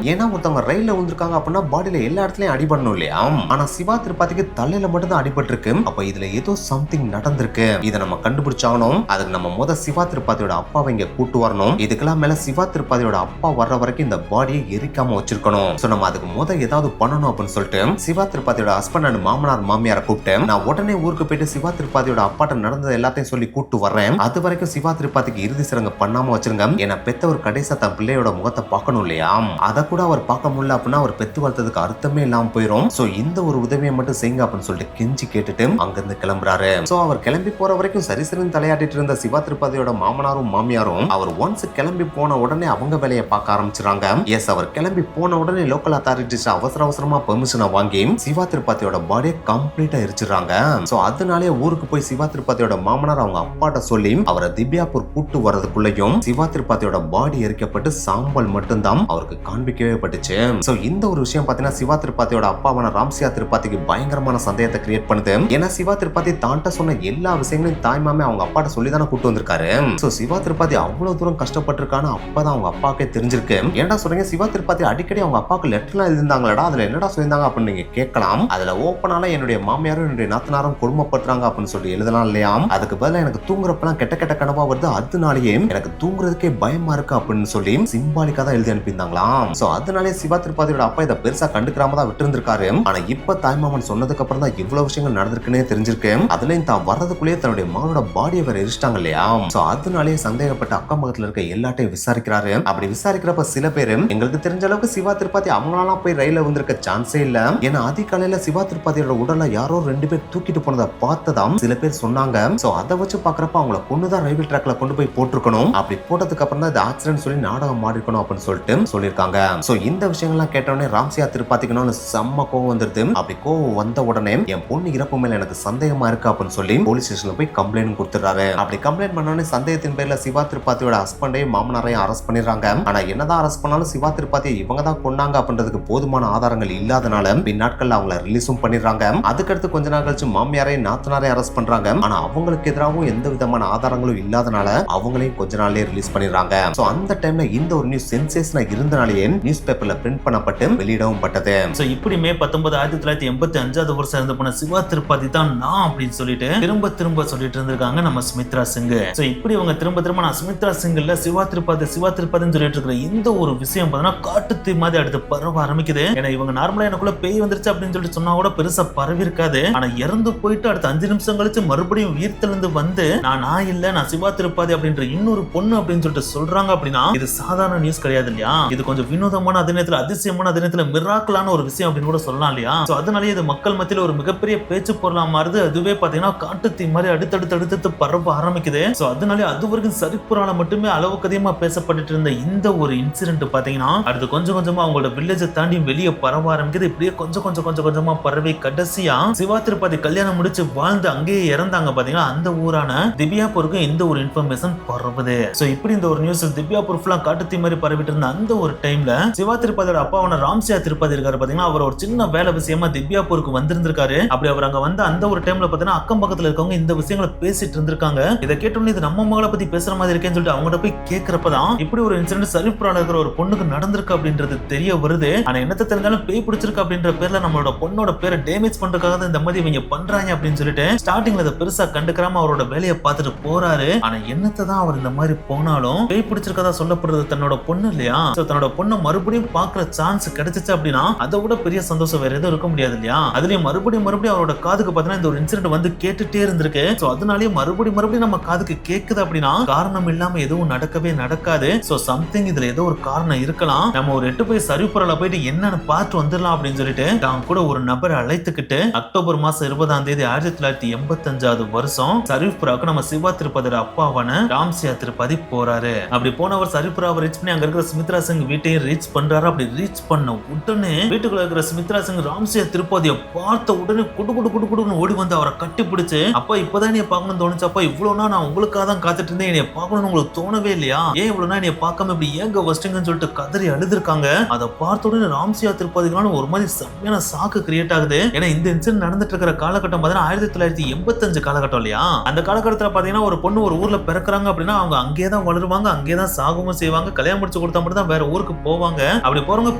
ஏன்னா ஒருத்தவங்க ரயில்ல விழுந்திருக்காங்க அப்படின்னா பாடியில எல்லா இடத்துலயும் அடிபடணும் இல்லையா, ஆனா சிவா திருப்பாதிக்கு தலையில மட்டும் தான் அடிபட்டு இருக்கு. அப்ப இதுல ஏதோ சம்திங் நடந்திருக்கு, இதை நம்ம கண்டுபிடிச்சாகணும். அதுக்கு நம்ம சிவா திருப்பாதியோட அப்பாவை இங்க கூட்டு வரணும். இதுக்கெல்லாம் மேல சிவா திருப்பாதியோட அப்பா வர்ற வரைக்கும் இந்த பாடியை எரிக்காம வச்சிருக்கணும். சோ நம்ம அதுக்கு ஏதாவது பண்ணணும் அப்படின்னு சொல்லிட்டு சிவா திருப்பாதியோட ஹஸ்பண்ட் அண்ட் மாமனார் மாமியாரை கூப்பிட்டு நான் உடனே ஊருக்கு போயிட்டு சிவா திருப்பாதியோட அப்பாட்ட நடந்தது எல்லாத்தையும் சொல்லி கூட்டு வர்றேன். அது வரைக்கும் சிவா திருப்பாதிக்கு இறுதி சடங்கு பண்ணாம வச்சிருங்க. ஏன்னா பெத்தவர் கடைசியா தன் பிள்ளையோட முகத்தை பார்க்கணும் இல்லையா, அதை கூட அவர் பார்க்க முடியல அப்படின்னா அவர் பெத்து வளர்த்ததுக்கு அர்த்தமே இல்லாம போயிடும். சோ இந்த ஒரு உதவியை மட்டும் செய்யுங்க அப்படின்னு சொல்லிட்டு கெஞ்சி கேட்டுட்டு அங்கிருந்து கிளம்புறாரு. சோ அவர் கிளம்பி போற வரைக்கும் சரிசரின்னு தலையாட்டிட்டு இருந்த சிவா திருப்பாதியோட மாமனாரும் மாமியாரும் அவர் ஒன்ஸ் கிளம்பி போன உடனே அவங்க வேலையை பார்க்க ஆரம்பிச்சிடாங்க. எஸ், அவர் கிளம்பி போன உடனே லோக்கல் அத்தாரிட்டிஸ் அவசரமா பெர்மிஷனை வாங்கி சிவா திருப்பாதியோட பாடியை கம்ப்ளீட்டா எரிச்சிடுறாங்க. சோ அதனாலே ஊருக்கு போய் சிவா திருப்பாதியோட மாமனார் அவங்க அப்பாட்ட சொல்லி அவரை திவ்யாபூர் கூட்டு வர்றதுக்குள்ளயும் சிவா திருப்பாதியோட பாடி எரிக்கப்பட்டு சாம்பல் மட்டும்தான் அவருக்கு காண்பிக்கவே பட்டுச்சு. சோ இந்த ஒரு விஷயம் பாத்தீங்கன்னா சிவா திருப்பாதியோட அப்பாவான ராம்சியா திருப்பாதிக்கு பயங்கரமான சந்தேகத்தை கிரியேட் பண்ணுது. ஏன்னா சிவா திருப்பாதி தான்ட்ட சொன்ன எல்லா விஷயங்களையும் தாய்மாமே அவங்க அப்பாட்ட சொல்லி தானே கூட்டு வந்திருக்காரு. சோ சிவா திருப்பாதி அவ்வளவு தூரம் கஷ்டப்பட்டிருக்கான்னு அப்பதான் அவங்க அப்பாக்கே தெரிஞ்சிருக்கு. ஏன்டா சொல்றீங்க, சிவா திருப்பாதி அடிக்கடி அவங்க அப்பாவுக்கு லெட்டர்லாம் எழுதிருந்தாங்களா, அதுல என்னடா சொல்லியிருந்தாங்க அப்படின்னு நீங்க கேட்கலாம். அதுல ஓப்பனால என்னுடைய மாமியாரும் என்னுடைய நாத்தனாரும் கொடுமைப்படுறாங்க அப்படின்னு சொல்லி எழுதலாம் இல்லையா, அதுக்கு பதிலா எனக்கு தூங்குறப்பெல்லாம் கெட்ட கனவா வருது, அதனாலேயே எனக்கு தூங்குற பாக்குறதுக்கே பயமா இருக்கு அப்படின்னு சொல்லி சிம்பாலிக்கா தான் எழுதி அனுப்பியிருந்தாங்களாம். சோ அதனாலே சிவா திருப்பாதியோட அப்பா இதை பெருசா கண்டுக்காம தான் விட்டு இருந்திருக்காரு. ஆனா இப்ப தாய்மாமன் சொன்னதுக்கு அப்புறம் தான் இவ்வளவு விஷயங்கள் நடந்திருக்குன்னே தெரிஞ்சிருக்கு. அதுலயும் தான் வர்றதுக்குள்ளேயே தன்னுடைய மகனோட பாடியை வேற எரிச்சிட்டாங்க இல்லையா. சோ அதனாலே சந்தேகப்பட்ட அக்கம் பக்கத்துல இருக்க எல்லாத்தையும் விசாரிக்கிறாரு. அப்படி விசாரிக்கிறப்ப சில பேரு எங்களுக்கு தெரிஞ்ச அளவுக்கு சிவா திருப்பாதி அவங்களாம் போய் ரயில வந்திருக்க சான்ஸே இல்ல. ஏன்னா அதிகாலையில சிவா திருப்பாதியோட உடலை யாரோ 2 பேர் தூக்கிட்டு போனதை பார்த்ததாம் சில பேர் சொன்னாங்க. சோ அதை வச்சு பாக்குறப்ப அவங்கள கொண்டுதான் ரயில்வே ட்ராக்ல கொண்டு போய் போட்டிருக்கணும். அப்படி போட்டதுக்கு அப்புறம் தான் இது ஆக்சிடென்ட் சொல்லி நாடகம் மாறிக்கணும் அப்படின்னு சொல்லிட்டு சொல்லியிருக்காங்க. சோ இந்த விஷயங்கள்லாம் கேட்டோடனே ராம்சியா திருப்பாத்திக்கணும்னு செம்ம கோவம் வந்துருது. அப்படி கோவம் வந்த உடனே என் பொண்ணு இறப்பு மேல எனக்கு சந்தேகமா இருக்கு அப்படின்னு சொல்லி போலீஸ் ஸ்டேஷன்ல போய் கம்ப்ளைண்ட் கொடுத்துறாரு. அப்படி கம்ப்ளைண்ட் பண்ணோடனே சந்தேகத்தின் பேர்ல சிவா திருப்பாத்தியோட ஹஸ்பண்டையும் மாமனாரையும் அரெஸ்ட் பண்ணிடுறாங்க. ஆனா என்னதான் அரெஸ்ட் பண்ணாலும் சிவா திருப்பாத்தியை இவங்க தான் கொண்டாங்க அப்படின்றதுக்கு போதுமான ஆதாரங்கள் இல்லாதனால பின்னாட்கள்ல அவங்கள ரிலீஸும் பண்ணிடுறாங்க. அதுக்கடுத்து கொஞ்ச நாள் கழிச்சு மாமியாரையும் நாத்தனாரையும் அரெஸ்ட் பண்றாங்க. ஆனா அவங்களுக்கு எதிராகவும் எந்த விதமான ஆதாரங்களும் இல்லாதனால அவங்களையும் கொஞ்ச நாள்லயே ரிலீஸ் பண்ணிடுறாங்க. சோ அந்த டைம்ல இந்த ஒரு நியூஸ் சென்சேஷனா இருந்தனாலேயே நியூஸ் பேப்பர்ல பிரிண்ட் பண்ணப்பட்டு வெளியிடவும் பட்டது. சோ இப்படி மே 19 1985 வருஷம் இருந்து போன சிவா திருப்பாதி தான் நான் அப்படின்னு சொல்லிட்டு திரும்ப சொல்லிட்டு இருந்திருக்காங்க நம்ம சுமித்ரா சிங். சோ இப்படி அவங்க திரும்ப நான் சுமித்ரா சிங் இல்ல சிவா திருப்பாதின்னு சொல்லிட்டு இருக்கிற இந்த ஒரு விஷயம் பார்த்தீங்கன்னா காட்டு தீ மாதிரி அடுத்து பரவ ஆரம்பிக்குது. ஏன்னா இவங்க நார்மலா எனக்குள்ள பேய் வந்துருச்சு அப்படின்னு சொல்லிட்டு சொன்னா கூட பெருசா பரவி இருக்காது. ஆனா இறந்து போயிட்டு அடுத்த 5 நிமிஷம் கழிச்சு மறுபடியும் உயிர்த்தெழுந்து வந்து நான் இல்ல நான் சிவா திருப்பாதி அப்படின்ற இன்னொரு பொண்ணு அப்படின்னு சொல்லிட்டு சொல்றாங்க அப்படின்னா இது சாதாரண நியூஸ் கிடையாது இல்லையா. இது கொஞ்சம் வினோதமான அதே நேரத்துல அதிசயமான அதே நேரத்துல மிராக்கலான ஒரு விஷயம் அப்படின்னு கூட சொல்லலாம் இல்லையா. சோ அதனாலேயே இது மக்கள் மத்தியில ஒரு மிகப்பெரிய பேச்சு பொருளா மாறுது. அதுவே பாத்தீங்கன்னா காட்டு தீ மாதிரி அடுத்தடுத்து பரவ ஆரம்பிக்குது. சோ அதனாலே அது வரைக்கும் சரிப்புறால மட்டுமே அளவுக்கு அதிகமா பேசப்பட்டு இருந்த இந்த ஒரு இன்சிடென்ட் பாத்தீங்கன்னா அடுத்து கொஞ்சம் கொஞ்சமா அவங்களோட வில்லேஜை தாண்டி வெளியே பரவ ஆரம்பிக்குது. இப்படியே கொஞ்சமா பரவி கடைசியா சிவா திருப்பாதி கல்யாணம் முடிச்சு வாழ்ந்து அங்கேயே இறந்தாங்க பாத்தீங்கன்னா அந்த ஊரான திவ்யாபூருக்கு இந்த ஒரு இன்ஃபர்மேஷன் பரவுது. சோ இப்படி இந்த ஒரு நியூஸ் திவ்யாபூர் ஃபுல்லா காட்டு தீ மாதிரி பரவிட்டு இருந்த அந்த ஒரு டைம்ல சிவா திருப்பாதியோட அப்பாவான ராம்சியா திருப்பாதி இருக்காரு பாத்தீங்கன்னா அவர் ஒரு சின்ன வேலை விஷயமா திவ்யாபூருக்கு வந்திருந்திருக்காரு. அப்படி அவர் அங்க வந்து அந்த ஒரு டைம்ல பாத்தீங்கன்னா அக்கம் பக்கத்துல இருக்கவங்க இந்த விஷயங்களை பேசிட்டு இருந்திருக்காங்க. இதை கேட்டோம்னு இது நம்ம மகளை பத்தி பேசுற மாதிரி இருக்கேன்னு சொல்லிட்டு அவங்ககிட்ட போய் கேட்கிறப்பதான் இப்படி ஒரு இன்சிடென்ட் சரிப்புறால இருக்கிற ஒரு பொண்ணுக்கு நடந்திருக்கு அப்படின்றது தெரிய வருது. ஆனா என்னத்த தெரிஞ்சாலும் பேய் பிடிச்சிருக்கு அப்படின்ற பேர்ல நம்மளோட பொண்ணோட பேரை டேமேஜ் பண்றதுக்காக இந்த மாதிரி இவங்க பண்றாங்க அப்படின்னு சொல்லிட்டு ஸ்டார்டிங்ல இதை பெருசா கண்டுக்காம அவரோட வேலையை பார்த்துட்டு போறாரு. ஆனா என்னத்தை தான் அவர் இந்த மாதிரி போனாலும் பேய் பிடிச்சிருக்கதா சொல்லப்படுறது தன்னோட பொண்ணு இல்லையா. தன்னோட பொண்ணை மறுபடியும் பாக்குற சான்ஸ் கிடைச்சிச்சு அப்படின்னா அதை விட பெரிய சந்தோஷம் வேற எதுவும் இருக்க முடியாது இல்லையா. அதுலயும் மறுபடியும் அவரோட காதுக்கு பாத்தீங்கன்னா இந்த ஒரு இன்சிடென்ட் வந்து கேட்டுட்டே இருந்திருக்கு. சோ அதனாலேயே மறுபடியும் நம்ம காதுக்கு கேக்குது அப்படின்னா காரணம் இல்லாம எதுவும் நடக்கவே நடக்காது. சோ சம்திங் இதுல ஏதோ ஒரு காரணம் இருக்கலாம். நம்ம ஒரு 8 போய் சரிப்புறல போயிட்டு என்னன்னு பார்த்து வந்துடலாம் அப்படின்னு சொல்லிட்டு தான் கூட ஒரு நபரை அழைத்துக்கிட்டு அக்டோபர் மாசம் 20ஆம் தேதி 1985 வருஷம் சரிப்புறாவுக்கு நம்ம சிவா திருப்பதியோட அப்பாவான ராம்சியா திருப்பதி போறாரு. அப்படி போனவர் சரிப்புறாவை ரீச் பண்ணி அங்க இருக்கிற சுமித்ரா சிங் வீட்டையும் ரீச் பண்றாரு. அப்படி ரீச் பண்ண உடனே வீட்டுக்குள்ள இருக்கிற சுமித்ரா சிங் ராம்சியா திருப்பதியை பார்த்த உடனே குடுன்னு ஓடி வந்து அவரை கட்டி பிடிச்சு அப்பா இப்பதான் நீ பார்க்கணும்னு தோணுச்சு. அப்பா இவ்வளவு நாள் நான் உங்களுக்காக தான் காத்துட்டு இருந்தேன். என்னைய பார்க்கணும்னு உங்களுக்கு தோணவே இல்லையா? ஏன் இவ்வளவு நாள் என்னைய பார்க்காம இப்படி ஏங்க வச்சிட்டீங்கன்னு சொல்லிட்டு கதறி அழுதுருக்காங்க. அதை பார்த்த உடனே ராம்சியா திருப்பதிக்கான ஒரு மாதிரி செம்மையான சாக்கு கிரியேட் ஆகுது. ஏன்னா இந்த இன்சிடென்ட் நடந்துட்டு இருக்கிற காலகட்டம் பாத்தீங்கன்னா 1985 காலகட்டம் இல்லையா. அந்த காலகட்டத்துல பாத்தீங்கன்னா ஒரு பொண்ணு ஒரு ஊர்ல பிறக்குறாங்க அப்படின்னா அவங்க அங்கேதான் வளருவாங்க, அங்கேதான் சாகவும் செய்வாங்க. கல்யாணம் முடிச்சு கொடுத்தா மட்டும் தான் வேற ஊருக்கு போவாங்க. அப்படி போறவங்க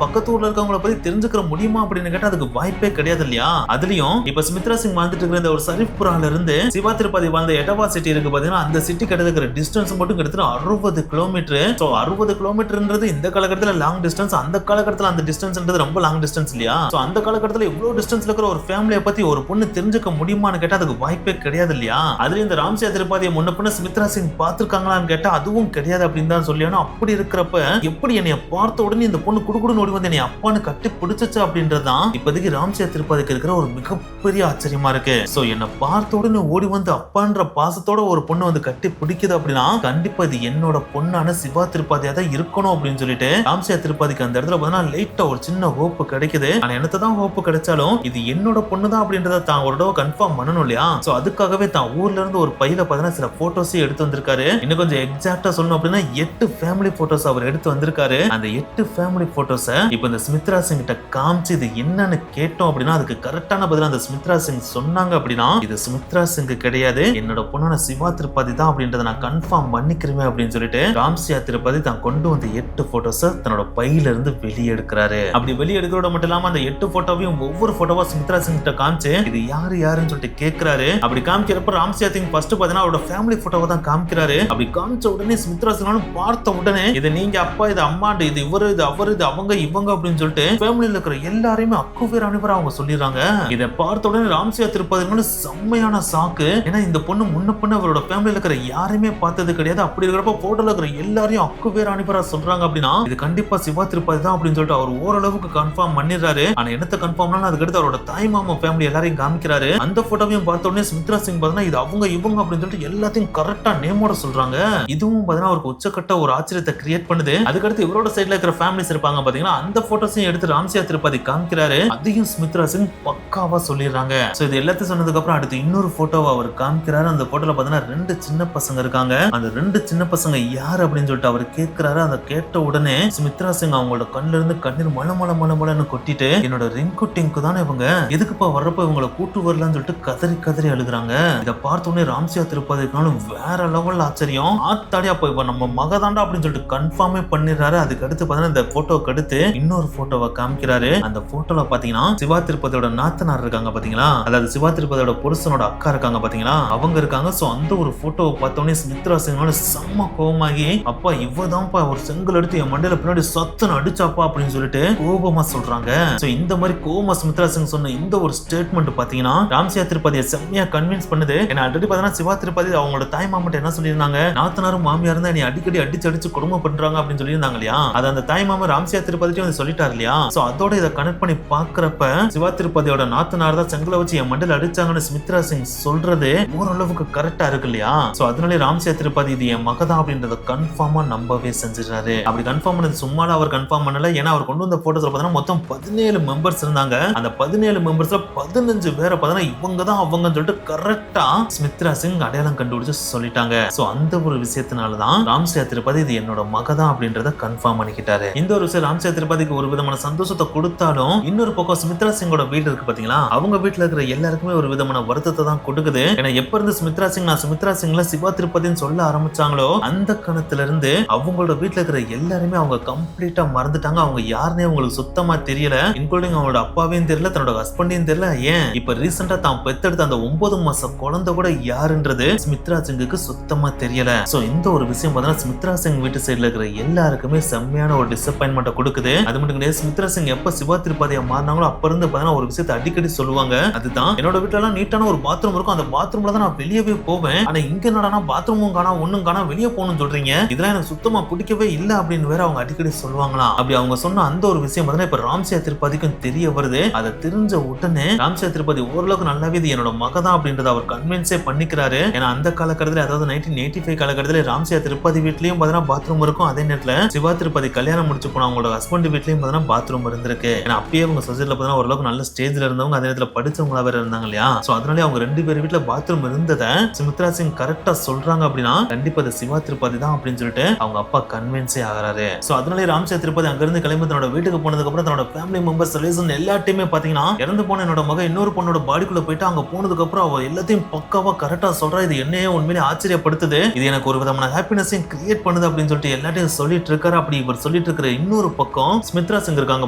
பக்கத்து ஊர்ல இருக்கவங்களை பத்தி தெரிஞ்சுக்கிற முடியுமா அப்படின்னு கேட்டா அதுக்கு வாய்ப்பே கிடையாது இல்லையா. அதுலயும் இப்ப சுமித்ரா சிங் வாழ்ந்துட்டு இருக்கிற இந்த ஒரு சரிப்புறால இருந்து சிவா திருப்பதி வாழ்ந்த எடவா சிட்டி இருக்கு பாத்தீங்கன்னா அந்த சிட்டி கிட்ட டிஸ்டன்ஸ் மட்டும் கிட்டத்தட்ட 60 கிலோமீட்டர். சோ 60 கிலோமீட்டர்ன்றது இந்த காலகட்டத்துல லாங் டிஸ்டன்ஸ், அந்த காலகட்டத்துல அந்த டிஸ்டன்ஸ்ன்றது ரொம்ப லாங் டிஸ்டன்ஸ் இல்லையா. சோ அந்த காலகட்டத்துல இவ்வளவு டிஸ்டன்ஸ்ல இருக்கிற ஒரு ஃபேமிலியை பத்தி ஒரு பொண்ணு தெரிஞ்சுக்க முடியுமான்னு கேட்டா அதுக்கு வாய்ப்பே கிடையாது இல்லையா. அதுல இந்த ராம்சியா திருப்பதியை முன்ன பின்ன சுமித்ரா சிங் பாத்துருக்காங்களான்னு கேட்டா அதுவும் கிடையாது அப்படின்னு தான் சொல்லியானோ. அப்படி இருக்கிறப்ப எப்படி என்னைய பார்த்த உடனே இந்த பொண்ணு குடுக்குடுன்னு ஓடி வந்து என்னை அப்பான்னு கட்டி பிடிச்சிச்சு அப்படின்றதான் இப்போதைக்கு ராம்சியா திருப்பதிக்கு இருக்கிற ஒரு மிகப்பெரிய ஆச்சரியமா இருக்கு. சோ என்ன பார்த்த உடனே ஓடி வந்து அப்பான்ற பாசத்தோட ஒரு பொண்ணு வந்து கட்டி பிடிக்குது அப்படின்னா கண்டிப்பா இது என்னோட பொண்ணான சிவா திருப்பதியா தான் இருக்கணும் அப்படின்னு சொல்லிட்டு ராம்சியா திருப்பதிக்கு அந்த இடத்துல பார்த்தீங்கன்னா லைட்டா ஒரு சின்ன ஹோப் கிடைக்குது. ஆனா என்னத்தை தான் ஹோப் கிடைச்சாலும் இது என்னோட பொண்ணு தான் அப்படின்றத தான் ஒரு தடவை கன்ஃபார்ம் பண்ணணும் இல்லையா. சோ அதுக்காகவே தான் ஊர்ல இருந்து ஒரு பையில பார்த்தீங்கன்னா சில போட்டோஸையும் எடுத்து வந்திருக்காரு. இன்னும் கொஞ்சம் எக்ஸாக்டா சொல்லணும் அப்படின்னா 8 ஃபேமிலி போட்டோஸ் அவர் எடுத்து வந்திருக்காரு. அந்த 8 ஃபேமிலி போட்டோஸ இப்ப இந்த சுமித்ரா சிங் கிட்ட காமிச்சு இது என்னன்னு கேட்டோம் அப்படின்னா அதுக்கு கரெக்டான பதில் அந்த சுமித்ரா சிங் சொன்னாங்க அப்படின்னா இது சுமித்ரா சிங் கிடையாது, என்னோட பொண்ணான சிவா திருப்பதி தான் அப்படின்றத நான் கன்ஃபார்ம் பண்ணிக்கிறேன் அப்படின்னு சொல்லிட்டு ராம்சியா திருப்பதி தான் கொண்டு வந்த 8 போட்டோஸ் தன்னோட பையில இருந்து வெளியே எடுக்கிறாரு. அப்படி வெளியே எடுக்கிறோட மட்டும் இல்லாம அந்த 8 போட்டோவையும் ஒவ்வொரு போட்டோவா சுமித்ரா சிங் கிட்ட காமிச்சு இது யாருன்னு சொல்லிட்டு கேட்கிறாரு. அப்படி காமிக்கிறப்ப ராம்சியா சிங் ஃபர்ஸ்ட் பாத்தீங்கன்னா அவரோட ஃபேமிலி போட்டோவை தான் காமிக்கிறாரு. அப்படி காமிச்ச உடனே உடனே சுமித்ரா சிங்னாலும் பார்த்த உடனே இது நீங்க அப்பா, இது அம்மா, இது இவரு, இது அவரு, இது அவங்க இவங்க அப்படின்னு சொல்லிட்டு ஃபேமிலில இருக்கிற எல்லாரையுமே அக்குவேர் அனுப்பற அவங்க சொல்லிடுறாங்க. இதை பார்த்த உடனே ராம்சியா திருப்பதிங்களும் செம்மையான சாக்கு. ஏன்னா இந்த பொண்ணு முன்ன பின்ன அவரோட ஃபேமிலில இருக்கிற யாரையுமே பார்த்தது கிடையாது. அப்படி இருக்கிறப்ப போட்டோல இருக்கிற எல்லாரையும் அக்குவேர் அனுப்பற சொல்றாங்க அப்படின்னா இது கண்டிப்பா சிவா திருப்பதி தான் அப்படின்னு சொல்லிட்டு அவர் ஓரளவுக்கு கன்ஃபார்ம் பண்ணிடுறாரு. ஆனா என்னத்த கன்ஃபார்ம்னா அதுக்கடுத்து அவரோட தாய் மாமா ஃபேமிலி எல்லாரையும் காமிக்கிறாரு. அந்த போட்டோவையும் பார்த்த உடனே சுமித்ரா சிங் பார்த்தா இது அவங்க இவங்க அப்படின்னு சொல்லிட்டு எல்லாத்தையும் கரெக்டா நேமோட சொல்றாங்க. இதுவும் பார்த்தா அவருக்கு உச்சக்கட்ட ஒரு ஆச்சரியத்தை கிரியேட் பண்ணுது. அதுக்கடுத்து இவரோட சைடுல இருக்கிற ஃபேமிலிஸ் இருப்பாங்க பாத்தீங்கன்னா, அந்த போட்டோஸையும் எடுத்து ராம்சியா திருப்பதி காமிக்கிறாரு. அதையும் சுமித்ரா சிங் பக்காவா சொல்லிடுறாங்க. சோ இது எல்லாத்தையும் சொன்னதுக்கு அப்புறம் அடுத்து இன்னொரு போட்டோவை அவர் காமிக்கிறாரு. அந்த போட்டோல பாத்தீங்கன்னா 2 சின்ன பசங்க இருக்காங்க. அந்த 2 சின்ன பசங்க யார் அப்படின்னு சொல்லிட்டு அவர் கேட்கிறாரு. அதை கேட்ட உடனே சுமித்ரா சிங் அவங்களோட கண்ணுல இருந்து கண்ணீர் மலமலன்னு கொட்டிட்டு என்னோட ரிங்கு டிங்கு தானே இவங்க, எதுக்குப்பா வர்றப்ப இவங்களை கூட்டு வரலான்னு சொல்லிட்டு கதறி கதறி அழுகுறாங்க. இதை பார்த்த உடனே ராம்சியா திருப்பதினாலும் வேற லெவல் ஆச்சரியம். ஆத்தாடி அப்ப இப்ப நம்ம மகதாண்டா அப்படின்னு சொல்லிட்டு கன்ஃபார்மே பண்ணிடுறாரு. அதுக்கு அடுத்து பாத்தீங்கன்னா இந்த போட்டோக்கு அடுத்து இன்னொரு போட்டோவை காமிக்கிறாரு. அந்த போட்டோல பாத்தீங்கன்னா சிவா திருப்பதியோட நாத்தனார் இருக்காங்க பாத்தீங்களா, அதாவது சிவா திருப்பதியோட புருஷனோட அக்கா இருக்காங்க பாத்தீங்களா, அவங்க இருக்காங்க. சோ அந்த ஒரு போட்டோவை பார்த்த உடனே சுமித்ரா சிங்னால செம்ம கோவமாகி அப்பா இவதான்ப்பா ஒரு செங்கல் எடுத்து என் மண்டையில பின்னாடி சத்தன அடிச்சாப்பா அப்படின்னு சொல்லிட்டு கோபமா சொல்றாங்க. சோ இந்த மாதிரி கோபமா சுமித்ரா சிங் சொன்ன இந்த ஒரு ஸ்டேட்மெண்ட் பாத்தீங்கன்னா ராம்சியா திருப்பதியை செம்மையா கன்வின்ஸ் பண்ணுது. ஏன்னா ஆல்ரெடி பாத்தீங்கன்னா சிவா திருப்பதி அவங்களோட தாய் மாமட்ட என்ன சொல்லியிருந்தாங்க, நாத்தனாரும் மாமியார் தான் நீ அடிக்கடி அடிச்சு குடும்பம் பண்றாங்க அப்படின்னு சொல்லியிருந்தாங்க இல்லையா. அது அந்த தாய் மாமா ராம்சியா திருப்பதியும் வந்து சொல்லிட்டாரு இல்லையா. சோ அதோட இதை கனெக்ட் பண்ணி பாக்குறப்ப சிவா திருப்பதியோட நாத்தனார் தான் செங்கலை வச்சு என் மண்டல அடிச்சாங்கன்னு சுமித்ரா சிங் சொல்றது ஓரளவுக்கு கரெக்டா இருக்கு இல்லையா. சோ அதனால ராம்சியா திருப்பதி இது என் மகதான் அப்படின்றத கன்ஃபார்மா நம்பவே செஞ்சிடறாரு. அப்படி கன்ஃபார்ம் பண்ணது சும்மால அவர் கன்ஃபார்ம் பண்ணல. ஏன்னா அவர் கொண்டு வந்த போட்டோஸ்ல பாத்தீங்கன்னா மொத்தம் 17 மெம்பர்ஸ் இருந்தாங்க. அந்த 17 மெம்பர்ஸ்ல 15 பேரை பாத்தீங்கன்னா இவங்க தான் அவங்கன்னு சொல்லிட்டு கரெக்டா சுமித்ரா சிங் அடையாளம் கண்டுபிடிச்சு சொல்லிட்டாங்க. சோ அந்த ஒரு விஷயத்தினாலதான் ராம்சியா திருப்பதி இது என்னோட மகதான் அப்படின்றத கன்ஃபார்ம் பண்ணிக்கிட்டாரு. இந்த ஒரு விஷயம் ராம்சியா திருப்பதிக்கு ஒரு விதமான சந்தோஷத்தை கொடுத்தாலும் இன்னொரு பக்கம் சுமித்ரா சிங்கோட வீடு இருக்கு பாத்தீங்களா, அவங்க வீட்டுல இருக்கிற எல்லாருக்குமே ஒரு விதமான வருத்தத்தை தான் கொடுக்குது. ஏன்னா எப்ப இருந்து சுமித்ரா சிங் நான் சுமித்ரா சிங்ல சிவா திருப்பதின்னு சொல்ல ஆரம்பிச்சாங்களோ அந்த கணத்துல இருந்து அவங்களோட வீட்டுல இருக்கிற எல்லாருமே அவங்க கம்ப்ளீட்டா மறந்துட்டாங்க. அவங்க யாருன்னே அவங்களுக்கு சுத்தமா தெரியல. இன்க்ளூடிங் அவங்களோட அப்பாவையும் தெரியல, தன்னோட ஹஸ்பண்டையும் தெரியல. ஏன் இப்ப ரீசெண்டா தான் பெத்தெடுத்த அந்த 9 மாச குழந்தை கூட யாருன்றது சுமித்ரா சிங்குக்கு சுத்தமா தெரியல. சோ இந்த ஒரு விஷயம் பார்த்தீங்கன்னா சுமித்ரா சிங் வீட்டு சைடுல இருக்கிற எல்லாருக்குமே செம்மையான ஒரு டிசப்பாயின்மெண்ட் கொடுக்குது. அது மட்டும் கிடையாது, சுமித்ரா சிங் எப்ப சிவா திருப்பதியா மாறினாங்களோ அப்ப இருந்து பாத்தீங்கன்னா ஒரு விஷயத்தை அடிக்கடி சொல்லுவாங்க. அதுதான் என்னோட வீட்டுல எல்லாம் நீட்டான ஒரு பாத்ரூம் இருக்கும், அந்த பாத்ரூம்ல தான் நான் வெளியவே போவேன். ஆனா இங்க என்னடா பாத்ரூமும் காணா ஒண்ணும் காணா வெளியே போகணும்னு சொல்றீங்க, இதெல்லாம் எனக்கு சுத்தமா பிடிக்கவே இல்லை அப்படின்னு வேற அவங்க அடிக்கடி சொல்லுவாங்களாம். அப்படி அவங்க சொன்ன அந்த ஒரு விஷயம் பார்த்தீங்கன்னா இப்ப ராம்சியா திருப்பதிக்கும் தெரிய வருது. அதை தெரிஞ்ச உடனே ராம்சியா திருப்பதி ஓரளவுக்கு நல்லாவே இது என்னோட மகதான் அப்படின்றத அவர் கன்வின்ஸே பண்ணிக்கிறாரு. ஏன்னா அந்த காலகட்டத்தில் அதாவது 1985 காலகட்டத்தில் ராம்சியா திருப்பதி வீட்லயும் பாத்தீங்கன்னா பாத்ரூம் இருக்கும். அதே நேரத்துல சிவா திருப்பதி கல்யாணம் முடிச்சு போன அவங்களோட ஹஸ்பண்ட் வீட்லயும் பாத்தீங்கன்னா பாத்ரூம் இருந்திருக்கு. ஏன்னா அப்பயே அவங்க சொசைட்டில பாத்தீங்கன்னா ஓரளவுக்கு நல்ல ஸ்டேஜ்ல இருந்தவங்க, அதே நேரத்துல படிச்சவங்களா வேற இருந்தாங்க இல்லையா. சோ அதனால அவங்க 2 பேர் வீட்டுல பாத்ரூம் இருந்ததை சுமித்ரா சிங் கரெக்டா சொல்றாங்க அப்படின்னா கண்டிப்பா அது சிவா திருப்பதி தான் அப்படின்னு சொல்லிட்டு அவங்க அப்பா கன்வின்ஸே ஆகிறாரு. சோ அதனால ராம்சியா திருப்பதி அங்க இருந்து கிளம்பி தன்னோட வீட்டுக்கு போனதுக்கு அப்புறம் தன்னோட ஃபேமிலி மெம்பர்ஸ் ரிலேஷன் எல்லாத்தையுமே பாத்தீங்கன்னா இறந்து போன என்னோட மகன் இன்னொரு பொண்ணோட பாடிக்குள்ள போயிட்டு அங்க போனதுக்கு அப்புறம் அவ எல்லாத்தையும் பக்காவா கரெக்டா சொல்றா. இது என்னையே உண்மையிலே ஆச்சரியப்படுத்துது. இது எனக்கு ஒரு விதமான ஹாப்பினஸையும் கிரியேட் பண்ணுது அப்படின்னு சொல்லிட்டு எல்லாத்தையும் சொல்லிட்டு இருக்காரு. அப்படி இவர் சொல்லிட்டு இருக்கிற இன்னொரு பக்கம் சுமித்ரா சிங் இருக்காங்க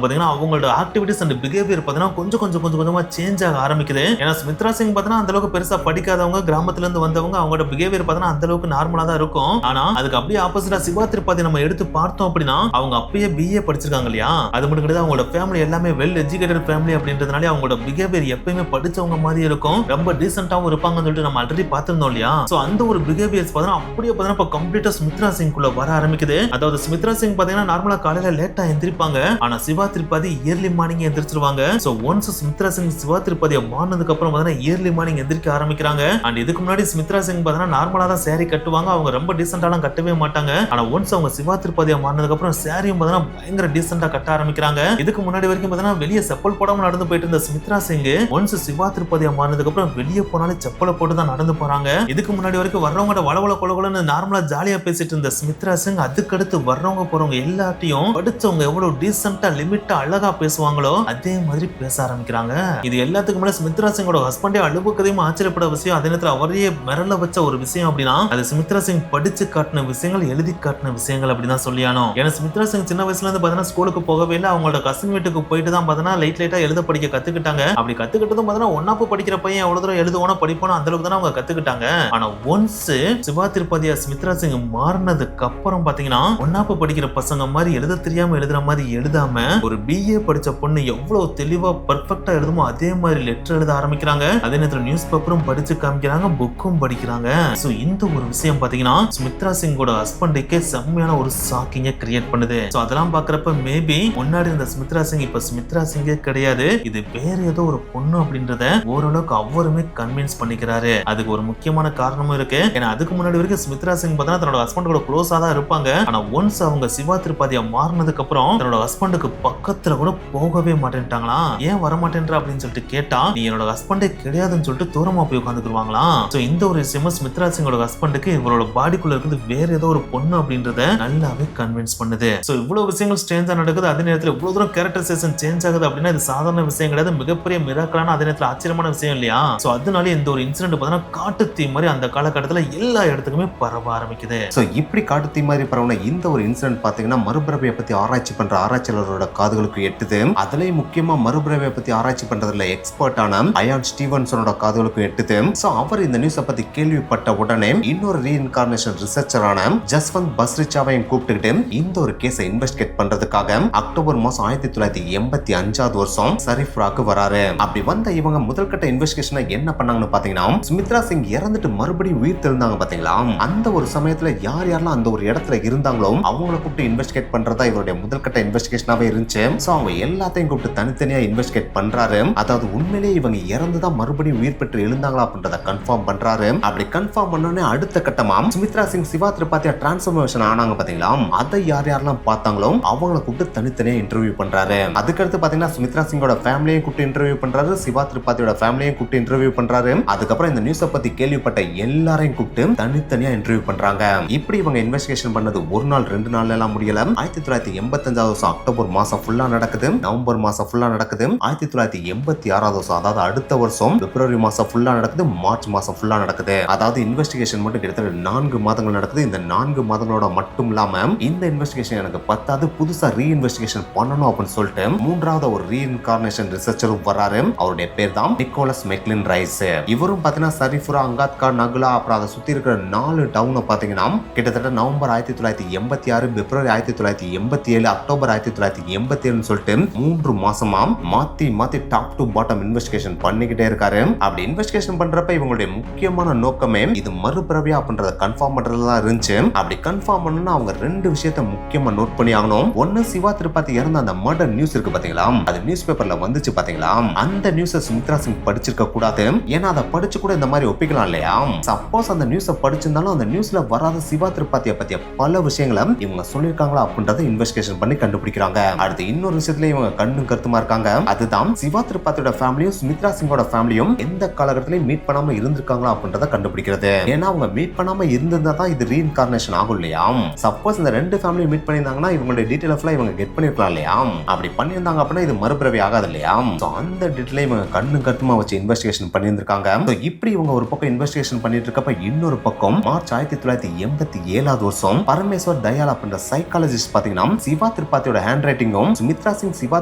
பாத்தீங்கன்னா அவங்களோட ஆக்டிவிட்டிஸ் அண்ட் பிஹேவியர் பாத்தீங்கன்னா கொஞ்சமா சேஞ்ச் ஆக ஆரம்பிக்குது. ஏன்னா சுமித்ரா சிங் பாத்தீங்கன்னா அந்த அளவுக்கு பெருசா படிக்காதவங்க, கிராமத்துல இருந்து வந்தவங்க, அவங்களோட பிஹேவியர் பாத்தீங்கன்னா அந்த அளவுக்கு நார்மலா தான் இருக்கும். ஆனா அதுக்கு அப்படியே ஆப்போசிட்டா சிவா திருப்பதி நம்ம எடுத்து பார்த்தோம் அப்படின்னா அவங்க அப்பயே BA படிச்சிருக்காங்க இல்லையா. அது மட்டும் கிடையாது, அவங்களோட ஃபேமிலி எல்லாமே வெல் எஜுகேட்டட் ஃபேமிலி அப்படின்றதுனால அவங்களோட பிஹேவியர் எப்பயுமே படிச்சவங்க மாதிரி இருக்கும், ரொம்ப டீசென்ட்டாவும் இருப்பாங்கன்னு சொல்லிட்டு நம்ம ஆல்ரெடி பார்த்திருந்தோம் இல்லையா. சோ அந்த ஒரு பிஹேவியர்ஸ் பாத்தீங்கன்னா அப்படியே பாத்தீங்கன்னா இப்ப கம்ப்ளீட்டா சுமித்ரா சிங் குள்ள வர ஆரம்பிக்குது. அதாவது சுமித்ரா சிங் பாத்தீங்கன்னா நார்மலா காலையில லேட்டா எந்திரிப்பாங்க, ஆனா சிவா திருப்பதி இயர்லி மார்னிங் எந்திரிச்சிருவாங்க. சோ ஒன்ஸ் சுமித்ரா சிங் சிவா திருப்பதியை மாறினதுக்கு அப்புறம் பாத்தீங்கன்னா இயர்லி மார்னிங் எந்திரிக்க ஆரம்பிக்கிறாங்க. அண்ட் இதுக்கு முன்னாடி சுமித்ரா சிங் பாத்தீங்கன்னா நார்மலா தான் சாரி கட்டுவாங்க, அவங்க ரொம்ப டீசென்ட்டாலாம் கட்டவே மாட்டாங்க. ஆனா ஒன்ஸ் அவங்க சிவா திருப்பதியை மாறினதுக்கு அப்புறம் சாரியும் பாத்தீங்கன்னா பயங்கர டீசென்ட்டா கட்ட ஆரம்பிக்கிறாங்க. இதுக்கு முன்னாடி வரைக்கும் பாத்தீங்கன்னா வெளியே செப்பல் போடாம நடந்து போயிட்டு இருந்த சுமித்ரா சிங் ஒன்ஸ் சிவா திருப்பதியை மாறினதுக்கு அப்புறம் வெளியே போனாலே செப்பலை போட்டு தான் நடந்து போறாங்க. இதுக்கு முன்னாடி வரைக்கும் வர்றவங்க வளவள கொலகொலன்னு நார்மலா ஜாலியா பேசிட்டு இருந்த சுமித்ரா சிங் அதுக்கடுத்து வர்றவங்க போறவங்க எல்லாத்தையும் படிச்சவங்க எவ்வளவு டீசென்ட்டா லிமிட்டா அழகா பேசுவாங்களோ அதே மாதிரி பேச ஆரம்பிக்கிறாங்க. இது எல்லாத்துக்கு முன்னாடி சுமித்ரா சிங்கோட ஹஸ்பண்டே அழுவுக்கதையும் ஆச்சரியப்பட விஷயம், அதே நேரத்தில் அவரையே மிரள வச்ச ஒரு விஷயம் அப்படின்னா அது சுமித்ரா சிங் படிச்சு காட்டின விஷயங்கள், எழுதி காட்டின விஷயங்கள் அப்படிதான் சொல்லியானோம். ஏன்னா சுமித்ரா சிங் சின்ன வயசுல இருந்து பாத்தீங்கன்னா ஸ்கூலுக்கு போகவே இல்லை, அவங்களோட கசின் வீட்டுக்கு போயிட்டு தான் பாத்தீங்கன்னா லைட்டா எழுத படிக்க கத்துக்கிட்டாங்க. அப்படி கத்துக்கிட்டதும் பாத்தீங்கன்னா ஒன்னாப்பு படிக்கிற பையன் எவ்வளவு தூரம் எழுதுவானோ படிப்பானோ அந்த அளவுக்கு தானே அவங்க கத்துக்கிட்டாங்க. ஆனா ஒன்ஸ் சிவா திருப்பதியா சுமித்ரா சுமித்ரா சிங் மாறினதுக்கு அப்புறம் பாத்தீங்கன்னா ஒன்னாப்பு படிக்கிற பசங்க மாதிரி எழுத தெரியாம எழுதுற மாதிரி எழுதாம ஒரு BA படிச்ச பொண்ணு எவ்வளவு தெளிவா பெர்ஃபெக்ட்டா எழுதுமோ அதே மாதிரி லெட்டர் எழுத ஆரம்பிக்கிறாங்க. அதே நேரத்துல நியூஸ் பேப்பரும் படிச்சு காமிக்கிறாங்க, புக்கும் படிக்கிறாங்க. சோ இந்த ஒரு விஷயம் பாத்தீங்கன்னா சுமித்ரா சிங்கோட ஹஸ்பண்டுக்கே செம்மையான ஒரு ஷாக்கிங்க கிரியேட் பண்ணுது. சோ அதெல்லாம் பாக்குறப்ப மேபி முன்னாடி இருந்த சுமித்ரா சிங் இப்ப சுமித்ரா சிங்கே கிடையாது, இது வேற ஏதோ ஒரு பொண்ணு அப்படின்றத ஓரளவுக்கு அவருமே கன்வின்ஸ் பண்ணிக்கிறாரு. அதுக்கு ஒரு முக்கியமான காரணமும் இருக்கு. ஏன்னா அதுக்கு முன்னாடி வரைக்கும் சுமித்ரா சிங் பார்த்தா தன்னோட ஹஸ்பண்டோட க்ளோஸா தான் இருப்பாங்க. ஆனா ஒன்ஸ் அவங்க சிவா திரிபாதியா மாறினதுக்கு அப்புறம் தன்னோட ஹஸ்பண்டுக்கு பக்கத்துல கூட போகவே மாட்டேன்ட்டாங்களாம். ஏன் வர மாட்டேன்ற அப்படின்னு சொல்லிட்டு கேட்டா நீ என்னோட ஹஸ்பண்டே கிடையாதுன்னு சொல்லிட்டு தூரமா போய் உட்காந்துக்குவாங்களாம். சோ இந்த ஒரு விஷயமும் சுமித்ரா சிங்கோட ஹஸ்பண்டுக்கு இவரோட பாடிக்குள்ள இருக்குது வேற ஏதோ ஒரு பொண்ணு அப்படின்றத நல்லாவே கன்வின்ஸ் பண்ணுது. சோ இவ்வளவு விஷயங்கள் ஸ்ட்ரேஞ்சா நடக்குது. அதே நேரத்தில் இவ்வளவு தூரம் கேரக்டரைசேஷன் சேஞ்ச் ஆகுது அப்படின்னா இது சாதாரண விஷயம் கிடையாது, மிகப்பெரிய மிராக்கலான அதே நேரத்தில் ஆச்சரியமான விஷயம் இல்லையா? சோ அதனால இந்த ஒரு இன்சிடென்ட் பார்த்தீங்கன்னா காட்டு தீ மாதிரி அந்த காலகட்டத்தில் எல்லா இடத்துக்குமே பரவ ஆரம்பிக்குது. சோ இப்படி காட்டு தீ மாதிரி பரவன இந்த ஒரு இன்சிடென்ட் பாத்தீங்கன்னா மறுபிறவியை பத்தி ஆராய்ச்சி பண்ற ஆராய்ச்சியாளரோட காதுகளுக்கு எட்டுது. அதுலயும் முக்கியமா மறுபிறவியை பத்தி ஆராய்ச்சி பண்றதுல எக்ஸ்பர்ட்டான அயான் ஸ்டீவன்சனோட காதுகளுக்கு எட்டுது. சோ அவர் இந்த நியூஸை பத்தி கேள்விப்பட்ட உடனே இன்னொரு ரீஇன்கார்னேஷன் ரிசர்ச்சரான ஜஸ்வந்த் பஸ்ரிச்சாவையும் கூப்பிட்டுக்கிட்டு இந்த ஒரு கேஸை இன்வெஸ்டிகேட் பண்றதுக்காக அக்டோபர் மாசம் 1985 வருஷம் சரிஃப்ராக்கு வராரு. அப்படி வந்த இவங்க முதல் கட்ட இன்வெஸ்டிகேஷனை என்ன பண்ணாங்கன்னு பாத்தீங்கன்னா சுமித்ரா சிங் இறந்துட்டு மறுபடியும் உயிர் தெழுந்தாங்க பாத்தீங்களா, அந்த ஒரு சமயத்துல யார் யாரெல்லாம் அந்த ஒரு இடத்துல இருந்தாங்களோ அவங்கள கூப்பிட்டு இன்வெஸ்டிகேட் பண்றதா இவருடைய முதல் கட்ட இன்வெஸ்டிகேஷனாவே இருந்துச்சு. சோ அவங்க எல்லாத்தையும் கூப்பிட்டு தனித்தனியா இன்வெஸ்டிகேட் பண்றாரு. அதாவது உண்மையிலேயே இவங்க இறந்துதான் மறுபடியும் உயிர் பெற்று எழுந்தாங்களா அப்படின்றத கன்ஃபார்ம் பண்றாரு. அப்படி கன்ஃபார்ம் பண்ணோடனே அடுத்த கட்டமா சுமித்ரா சிங் சிவா திரிபாதியா டிரான்ஸ்ஃபர்மேஷன் ஆனாங்க பாத்தீங்களா, அதை யார் யாரெல்லாம் பார்த்தாங்களோ அவங்கள கூப்பிட்டு தனித்தனியா இன்டர்வியூ பண்றாரு. அதுக்கடுத்து பாத்தீங்கன்னா சுமித்ரா சிங்கோட ஃபேமிலியையும் கூப்பிட்டு இன்டர்வியூ பண்றாரு, சிவா திரிபாதியோட ஃபேமிலியையும் கூப்பிட்டு இன்டர்வியூ பண்றாரு. அதுக்கப்புறம் இந்த நியூஸை பத்தி கேள்விப்பட்ட எல்லாரையும் கூப்பிட்டு தனித்தனியா இன்டர்வியூ பண்றாங்க. இப்படி இவங்க இன்வெஸ்டிகேஷன் பண்ணது ஒரு நாள் 2 நாள்ல எல்லாம் முடியல. 1985 வருஷம் அக்டோபர் மாசம் ஃபுல்லா நடக்குது, நவம்பர் மாசம் ஃபுல்லா நடக்குது, 1986 வருஷம் அதாவது அடுத்த வருஷம் பிப்ரவரி மாசம் ஃபுல்லா நடக்குது, மார்ச் மாசம் ஃபுல்லா நடக்குது. அதாவது இன்வெஸ்டிகேஷன் மட்டும் கிட்டத்தட்ட 4 மாதங்கள் நடக்குது. இந்த 4 மாதங்களோட மட்டும் இல்லாம இந்த இன்வெஸ்டிகேஷன் எனக்கு பத்தாது, புதுசா ரீஇன்வெஸ்டிகேஷன் பண்ணணும் அப்படின்னு சொல்லிட்டு மூன்றாவது ஒரு ரீஇன்கார்னேஷன் ரிசர்ச்சரும் வராரு. அவருடைய பேர் தான் நிக்கோலஸ் மெக்லின் ரைஸ். இவரும் பாத்தீங்கன்னா சரிஃபுரா, அங்காத்கா, நகுலா அப்புறம் அதை சுத்தி இருக்கிற 4 டவுனை பாத்தீங்கன்னா கிட்டத்தட்ட நவம்பர் 1986, பிப்ரவரி 1987, அக்டோபர் 1987 சொல்லிட்டு 3 மாசமா மாத்தி மாத்தி டாப் டு பாட்டம் இன்வெஸ்டிகேஷன் பண்ணிக்கிட்டே இருக்காரு. அப்படி இன்வெஸ்டிகேஷன் பண்றப்ப இவங்களுடைய முக்கியமான நோக்கமே இது மறுபிறவியா அப்படின்றத கன்ஃபார்ம் பண்றதுதான் இருந்துச்சு. அப்படி கன்ஃபார்ம் பண்ணனும்னா அவங்க 2 விஷயத்தை முக்கியமா நோட் பண்ணி ஆகணும். ஒன்னு, சிவா திரிபாதி இறந்த அந்த மர்டர் நியூஸ் இருக்கு பாத்தீங்களா, அது நியூஸ் பேப்பர்ல வந்துச்சு பாத்தீங்களா, அந்த நியூஸை சுமித்ரா சிங் படிச்சிருக்க கூடாது. ஏன்னா அதை படிச்சு கூட இந்த மாதிரி ஒப்பிக்கலாம் இல்லையா. சப்போஸ் அந்த நியூஸை படிச்சிருந்தாலும் அந்த நியூஸ்ல வராத சிவா திரிபாதியை பத்திய பல விஷயங்களை இவங்க சொல்லிருக்காங்களா அப்படின்றத இன்வெஸ்டிகேஷன் பண்ணி கண்டுபிடிக்கிறாங்க. அடுத்து இன்னொரு விஷயத்துல இவங்க கண்ணும் கருத்துமா இருக்காங்க. அதுதான் சிவா திரிபாதியோட ஃபேமிலியும் சுமித்ரா சிங்கோட ஃபேமிலியும் எந்த காலகட்டத்திலையும் மீட் பண்ணாம இருந்திருக்காங்களா அப்படின்றத கண்டுபிடிக்கிறது. ஏன்னா அவங்க மீட் பண்ணாம இருந்திருந்தா தான் இது ரீஇன்கார்னேஷன் ஆகும் இல்லையா. சப்போஸ் இந்த 2 ஃபேமிலியும் மீட் பண்ணியிருந்தாங்கன்னா இவங்களுடைய டீடைல் எல்லாம் இவங்க கெட் பண்ணிருக்கலாம் இல்லையா. அப்படி பண்ணியிருந்தாங்க அப்படின்னா இது மறுபிறவி ஆகாது இல்லையா. அந்த டீடைலை இவங்க கண்ணும் கருத்துமா வச்சு இன்வெஸ்டிகேஷன் பண்ணியிருந்திருக்காங்க. இப்படி இவங்க ஒரு பக்கம் இன்வெஸ்டிகேஷன் பண்ணிட்டு இருக்கப்ப இன்னொரு பக்கம் மார்ச் 1987 வருஷம் பரமேஸ்வர் தயால் அப்படின்ற சைக்காலஜிஸ்ட் பாத்தீங்கன்னா சிவா திரிபாதியோட ஹேண்ட் ரைட்டிங்கும் சுமித்ரா சிங் சிவா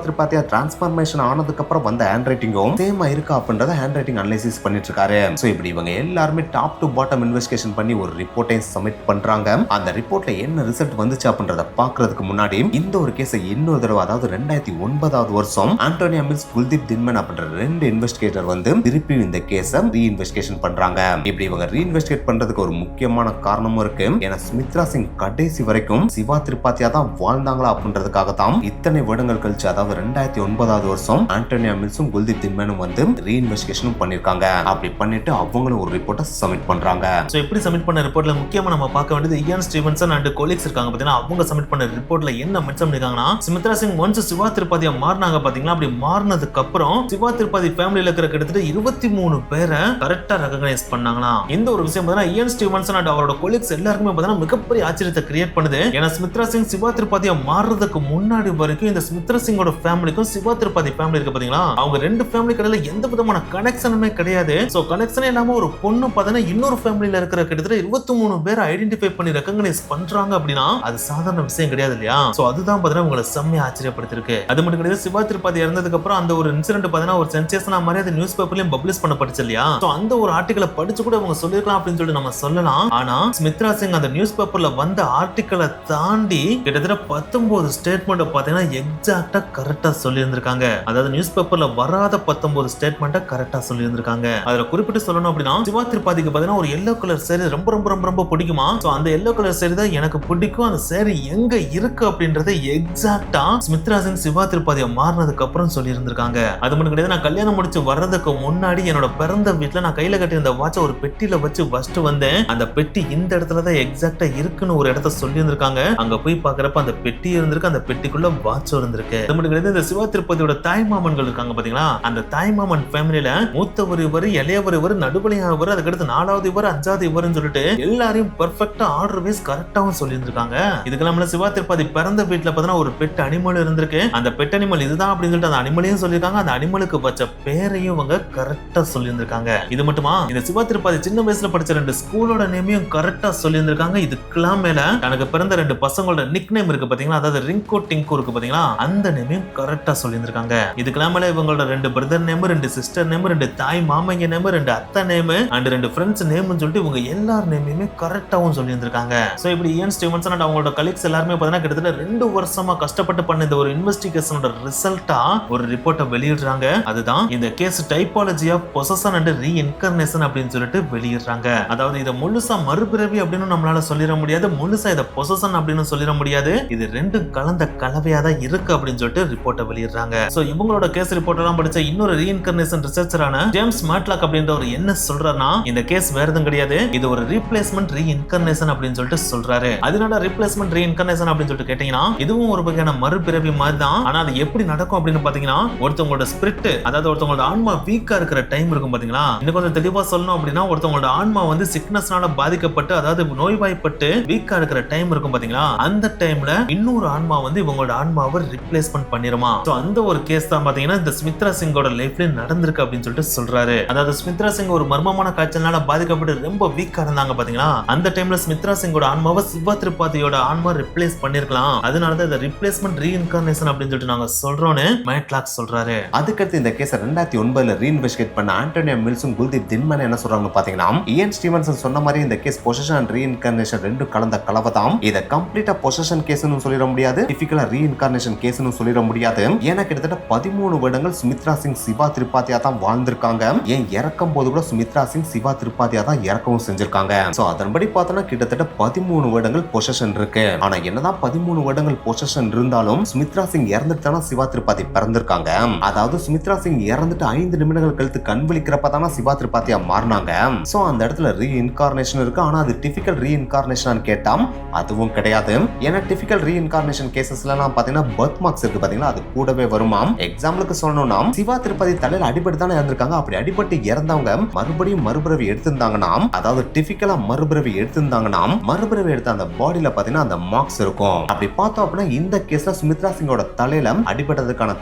திரிபாதியா டிரான்ஸ்ஃபர்மேஷன் ஆனதுக்கு அப்புறம் வந்த ஹேண்ட் ரைட்டிங்கும் சேமா இருக்கா அப்படின்றத ஹேண்ட் ரைட்டிங் அனலைசிஸ் பண்ணிட்டு இருக்காரு. சோ இப்படி இவங்க எல்லாருமே டாப் டு பாட்டம் இன்வெஸ்டிகேஷன் பண்ணி ஒரு ரிப்போர்ட்டை சப்மிட் பண்றாங்க. அந்த ரிப்போர்ட்ல என்ன ரிசல்ட் வந்துச்சு அப்படின்றத பாக்குறதுக்கு முன்னாடி இந்த ஒரு கேஸை இன்னொரு தடவை அதாவது 2009 வருஷம் ஆண்டோனியா மில்ஸ், குல்தீப் தின்மன் அப்படின்ற 2 இன்வெஸ்டிகேட்டர் வந்து திருப்பி இந்த கேஸை ரீஇன்வெஸ்டிகேஷன் பண்றாங்க. இப்படி இவங்க ரீஇன்வெஸ்டிகேட் பண்றதுக்கு ஒரு முக்கியமான காரணமும் இருக்கு. ஏன்னா சுமித்ரா சிங் கடைசி வரைக்கும் சிவா திரிபாதியா தான் வாழ்ந்தாங்களா அப்படின்றதுக்காக தான் இத்தனை வருடங்கள் கழிச்சு அதாவது 2009 வருஷம் ஆண்டோனியா மில்ஸும் குல்தீப் தின்மனும் வந்து ரீஇன்வெஸ்டிகேஷனும் பண்ணிருக்காங்க. அப்படி பண்ணிட்டு அவங்களும் ஒரு ரிப்போர்ட்டை சப்மிட் பண்றாங்க. சோ இப்படி சப்மிட் பண்ண ரிப்போர்ட்ல முக்கியமா நம்ம பார்க்க வேண்டியது இயான் ஸ்டீவன்சன் அண்ட் கொலீக்ஸ் இருக்காங்க பாத்தீங்கன்னா, அவங்க சப்மிட் பண்ண ரிப்போர்ட்ல என்ன மென்ஷன் பண்ணிருக்காங்கன்னா சுமித்ரா சிங் ஒன்ஸ் சிவா திரிபாதியா மாறினாங்க பாத்தீங்களா, அப்படி மாறினதுக்கு அப்புறம் சிவா திரிபாதி ஃபேமிலில இருக்கிற கிட்டத்தட்ட 23 பேரை கரெக்டா ரெகக்னைஸ் பண்ணாங்களா. இந்த ஒரு விஷயம் பாத்தீங்கன்னா இயான் ஸ்டீவன்சன் அண்ட் அவரோட கொலீக்ஸ் எல்லாருக்குமே பாத்தீங்கன்னா மிகப்பெரிய ஆச்சரியத்தை கிரியேட் பண்ணுது. ஏன்னா சுமித்ரா சிங் சிவா திரிபாதியா மாறுறதுக்கு முன்னாடி வரைக்கும் இந்த சுமித்ரா சிங்கோட ஃபேமிலிக்கும் சிவா திரிபாதி ஃபேமிலி இருக்கு பாத்தீங்களா, அவங்க 2 ஃபேமிலி கடையில எந்த விதமான கனெக்ஷனுமே கிடையாது. சோ கனெக்ஷனே இல்லாம ஒரு பொண்ணு பாத்தீங்கன்னா இன்னொரு ஃபேமிலில இருக்கிற கிட்டத்தட்ட 23 பேரை ஐடென்டிஃபை பண்ணி ரெகக்னைஸ் பண்றாங்க அப்படின்னா அது சாதாரண விஷயம் கிடையாது இல்லையா. சோ அதுதான் பாத்தீங்கன்னா உங்களை செம்மையா ஆச்சரியப்படுத்திருக்கு. அது மட்டும் கிடையாது, சிவா திரிபாதி இறந்ததுக்கு அப்புறம் அந்த ஒரு இன்சிடென்ட் பாத்தீங்கன்னா ஒரு சென்சேஷனா மாதிரி அது நியூஸ் பேப்பர்லயும் பப்ளிஷ் பண்ணப்பட்டுச்சு இல்லையா. சோ அந்த ஒரு ஆர்டிகலை படிச்சு கூட அவங்க சொல்லிருக்கலாம் அப்படின்னு சொல்லிட்டு நம்ம சொல்லலாம். ஆனா ஸ்மித்ரா சிங் அந்த நியூஸ் பேப்பர்ல வந்த ஆர்டிக்கலை தாண்டி கிட்டத்தட்ட 19 ஸ்டேட்மெண்ட் பாத்தீங்கன்னா எக்ஸாக்டா கரெக்டா சொல்லி இருந்திருக்காங்க. அதாவது நியூஸ் பேப்பர்ல வராத 19 ஸ்டேட்மெண்ட்டை கரெக்டா சொல்லி இருந்திருக்காங்க. அதுல குறிப்பிட்டு சொல்லணும் அப்படின்னா சிவா திரிபாதிக்கு பாத்தீங்கன்னா ஒரு எல்லோ கலர் சேரி ரொம்ப ரொம்ப ரொம்ப ரொம்ப பிடிக்குமா. சோ அந்த எல்லோ கலர் சேரி தான் எனக்கு பிடிக்கும், அந்த சேரி எங்க இருக்கு அப்படின்றத எக்ஸாக்டா ஸ்மித்ரா சிங் சிவா திரிபாதியை மாறினதுக்கு அப்புறம் சொல்லி இருந்திருக்காங்க. அது மட்டும் கிடையாது, நான் கல்யாணம் முடிச்சு வர்றதுக்கு முன்னாடி என்னோட பிறந்த வீட்டுல நான் கையில கட்டியிருந்த வாட்சை ஒரு பெட்டியில வச்சு வச்சுட்டு வந்தேன். அந்த பெட்டி இந்த இடத்துலதான் எக்ஸாக்டா இருக்குன்னு ஒரு இடத்த சொல்லி இருந்திருக்காங்க. அங்க போய் பாக்குறப்ப அந்த பெட்டி இருந்திருக்கு, அந்த பெட்டிக்குள்ள வாட்ச் இருந்திருக்கு. அது மட்டும் கிடையாது, இந்த சிவா திரிபாதியோட தாய் மாமன்கள் இருக்காங்க பாத்தீங்களா, அந்த தாய் மாமன் ஃபேமிலியில மூத்தவர் இவர், இளையவர் இவர், நடுவலையானவர், அதுக்கடுத்து 4வது இவர், 5வது இவர்னு சொல்லிட்டு எல்லாரையும் பெர்ஃபெக்ட்டா ஆர்டர் வைஸ் கரெக்டாவும் சொல்லி இருந்திருக்காங்க. இதுக்கெல்லாம் சிவா திரிபாதி பிறந்த வீட்டுல பாத்தீங்கன்னா ஒரு பெட் அனிமல் இருந்திருக்கு. அந்த பெட் அனிமல் இதுதான் அப்படின்னு சொல்லிட்டு அந்த அனிமலையும் சொல்லியிருக்காங்க. அந்த அனிமலுக்கு வச்ச பேரையும் அவங்க கரெக்டா சொல்லி இருந்திருக்காங்க. இது மட்டுமா, இந்த சிவா திரிபாதி சின்ன வயசுல படிச்ச 2 ஸ்கூலோட நேமையும் கரெக்டா சொல்லி இருந்திருக்காங்க. இதுக்கெல்லாம் மேல தனக்கு பிறந்த 2 பசங்களோட நிக் நேம் இருக்கு பாத்தீங்களா, அதாவது ரிங்கு டிங்கு இருக்கு பாத்தீங்களா, அந்த நேமையும் கரெக்டா சொல்லி இருந்திருக்காங்க. இதுக்கெல்லாம் மேல இவங்களோட 2 பிரதர் நேம், 2 சிஸ்டர் நேம், 2 தாய் மாமங்க நேம், 2 அத்தை நேம் அண்ட் 2 ஃப்ரெண்ட்ஸ் நேம்னு சொல்லிட்டு இவங்க எல்லார் நேமையுமே கரெக்டாவும் சொல்லி இருந்திருக்காங்க. சோ இப்படி இயன் ஸ்டீவன்சன் அண்ட் அவங்களோட கலீக்ஸ் எல்லாருமே பாத்தீங்கன்னா கிட்டத்தட்ட 2 வருஷமா கஷ்டப்பட்டு பண்ண இந்த ஒரு இன்வெஸ்டிகேஷனோட ரிசல்ட்டா ஒரு ரிப்போர்ட்டை வெளியிடுறாங்க. அதுதான் இந்த case typology of possession and reincarnation அப்படின்னு சொல்லிட்டு வெளியிடுறாங்க. அதாவது இத முழுசா மறுபிறவி அப்படின்னு நம்மளால சொல்லிட முடியாது, முழுசா இத பொசஷன் அப்படின்னு சொல்லிட முடியாது, இது 2 கலந்த கலவையா தான் இருக்கு அப்படின்னு சொல்லிட்டு ரிப்போர்ட்டை வெளியிடுறாங்க. சோ இவங்களோட கேஸ் ரிப்போர்ட் எல்லாம் படிச்ச இன்னொரு ரீஇன்கார்னேஷன் ரிசர்ச்சரான ஜேம்ஸ் மேட்லாக் அப்படின்ற ஒரு என்ன சொல்றாருன்னா, இந்த கேஸ் வேற எதுவும் கிடையாது, இது ஒரு ரீப்ளேஸ்மெண்ட் ரீஇன்கார்னேஷன் அப்படின்னு சொல்லிட்டு சொல்றாரு. அதனால ரீப்ளேஸ்மெண்ட் ரீஇன்கார்னேஷன் அப்படின்னு சொல்லிட்டு கேட்டீங்கன்னா இதுவும் ஒரு வகையான மறுபிறவி மாதிரி தான். ஆனா அது எப்படி நடக்கும் அப்படின்னு பாத்தீங்கன்னா, ஒருத்தவங்களோட ஸ்பிரிட், அதாவது ஒருத்தவங்களோட ஆன்மா வீக்கா இருக்கிற டைம் இருக்கும் பாத்தீங்களா, இன்னும் கொஞ்சம் தெளிவா சொல்லணும் அப்படின்னா ஒருத்தவங்களோட ஆன்மா வந்து சிக்னஸ்னால பாதிக்கப்பட்டு, அதாவது நோய்வாய்ப்பட்டு வீக்கா இருக்கிற டைம் இருக்கும் பாத்தீங்களா, அந்த டைம்ல இன்னொரு ஆன்மா வந்து இவங்களோட ஆன்மாவை ரிப்ளேஸ்மெண்ட் பண்ணிருமா. சோ அந்த ஒரு கேஸ் தான் பாத்தீங்கன்னா இந்த ஸ்மித்ரா சிங்கோட லைஃப்ல நடந்திருக்கு அப்படின்னு சொல்லிட்டு சொல்றாரு. அதாவது ஸ்மித்ரா சிங் ஒரு மர்மமான காய்ச்சல்னால பாதிக்கப்பட்டு ரொம்ப வீக்கா இருந்தாங்க பாத்தீங்களா, அந்த டைம்ல ஸ்மித்ரா சிங்கோட ஆன்மாவை சிவா திரிபாதியோட ஆன்மா ரிப்ளேஸ் பண்ணிருக்கலாம். அதனாலதான் இந்த ரிப்ளேஸ்மெண்ட் ரீஇன்கார்னேஷன் அப்படின்னு சொல்லிட்டு நாங்க சொல்றோம்னு மேட்லாக் சொல்றாரு. அதுக்கடுத்து இந்த கேஸை 2009 ரீஇன்வெஸ்டிகேட் பண்ண ஆண்டோனியா மில்ஸும் குல்தீப் தின்மன் என்ன சொல்றாங்க பாத்தீங்கன்னா, இயன் ஸ்டீவன்சன் சொன்ன மாதிரி இந்த கேஸ் பொசஷன் அண்ட் ரீஇன்கார்னேஷன் 2 கலந்த கலவை தான். இத கம்ப்ளீட்டா பொசஷன் கேஸ்னு சொல்லிட முடியாது, டிபிக்கலா ரீஇன்கார்னேஷன் கேஸ்னு சொல்லிட முடியாது. ஏன்னா கிட்டத்தட்ட 13 வருடங்கள் சுமித்ரா சிங் சிவா திரிபாதியா தான் வாழ்ந்திருக்காங்க. ஏன் இறக்கும் போது கூட சுமித்ரா சிங் சிவா திரிபாதியா தான் இறக்கவும் செஞ்சிருக்காங்க. சோ அதன்படி பார்த்தோம்னா கிட்டத்தட்ட 13 வருடங்கள் பொசஷன் இருக்கு. ஆனா என்னதான் 13 வருடங்கள் பொசஷன் இருந்தாலும் சுமித்ரா சிங் இறந்துட்டானா சிவா திரிபாதி பிறந்திருக்காங்க. அதாவது சுமித்ரா சிங் இறந்துட்டு 5 நிமிடங்கள் கழித்து கண் விழிக்கிறப்ப தானே சிவா திரிபாதியா மாறினாங்க. சோ அந்த இடத்துல ரீஇன்கார்னேஷன் இருக்கு. ஆனா அது டிபிக்கல் ரீஇன்கார்னேஷன் கேட்டா அதுவும் கிடையாது. ஏன்னா டிபிக்கல் ரீஇன்கார்னேஷன் கேசஸ்ல எல்லாம் பாத்தீங்கன்னா பர்த் மார்க்ஸ் இருக்கு பாத்தீங்களா, அது கூடவே வருமாம். எக்ஸாம்பிளுக்கு சொல்லணும்னா சிவா திரிபாதி தலையில அடிபட்டு தானே இறந்திருக்காங்க. அப்படி அடிபட்டு இறந்தவங்க மறுபடியும் மறுபிறவி எடுத்திருந்தாங்கன்னா, அதாவது டிபிக்கலா மறுபிறவி எடுத்திருந்தாங்கன்னா மறுபிறவி எடுத்த அந்த பாடியில பாத்தீங்கன்னா அந்த மார்க்ஸ் இருக்கும். அப்படி பார்த்தோம் அப்படின்னா இந்த கேஸ்ல சுமித்ரா சிங்கோட தலையில அடிபட்டதுக்கான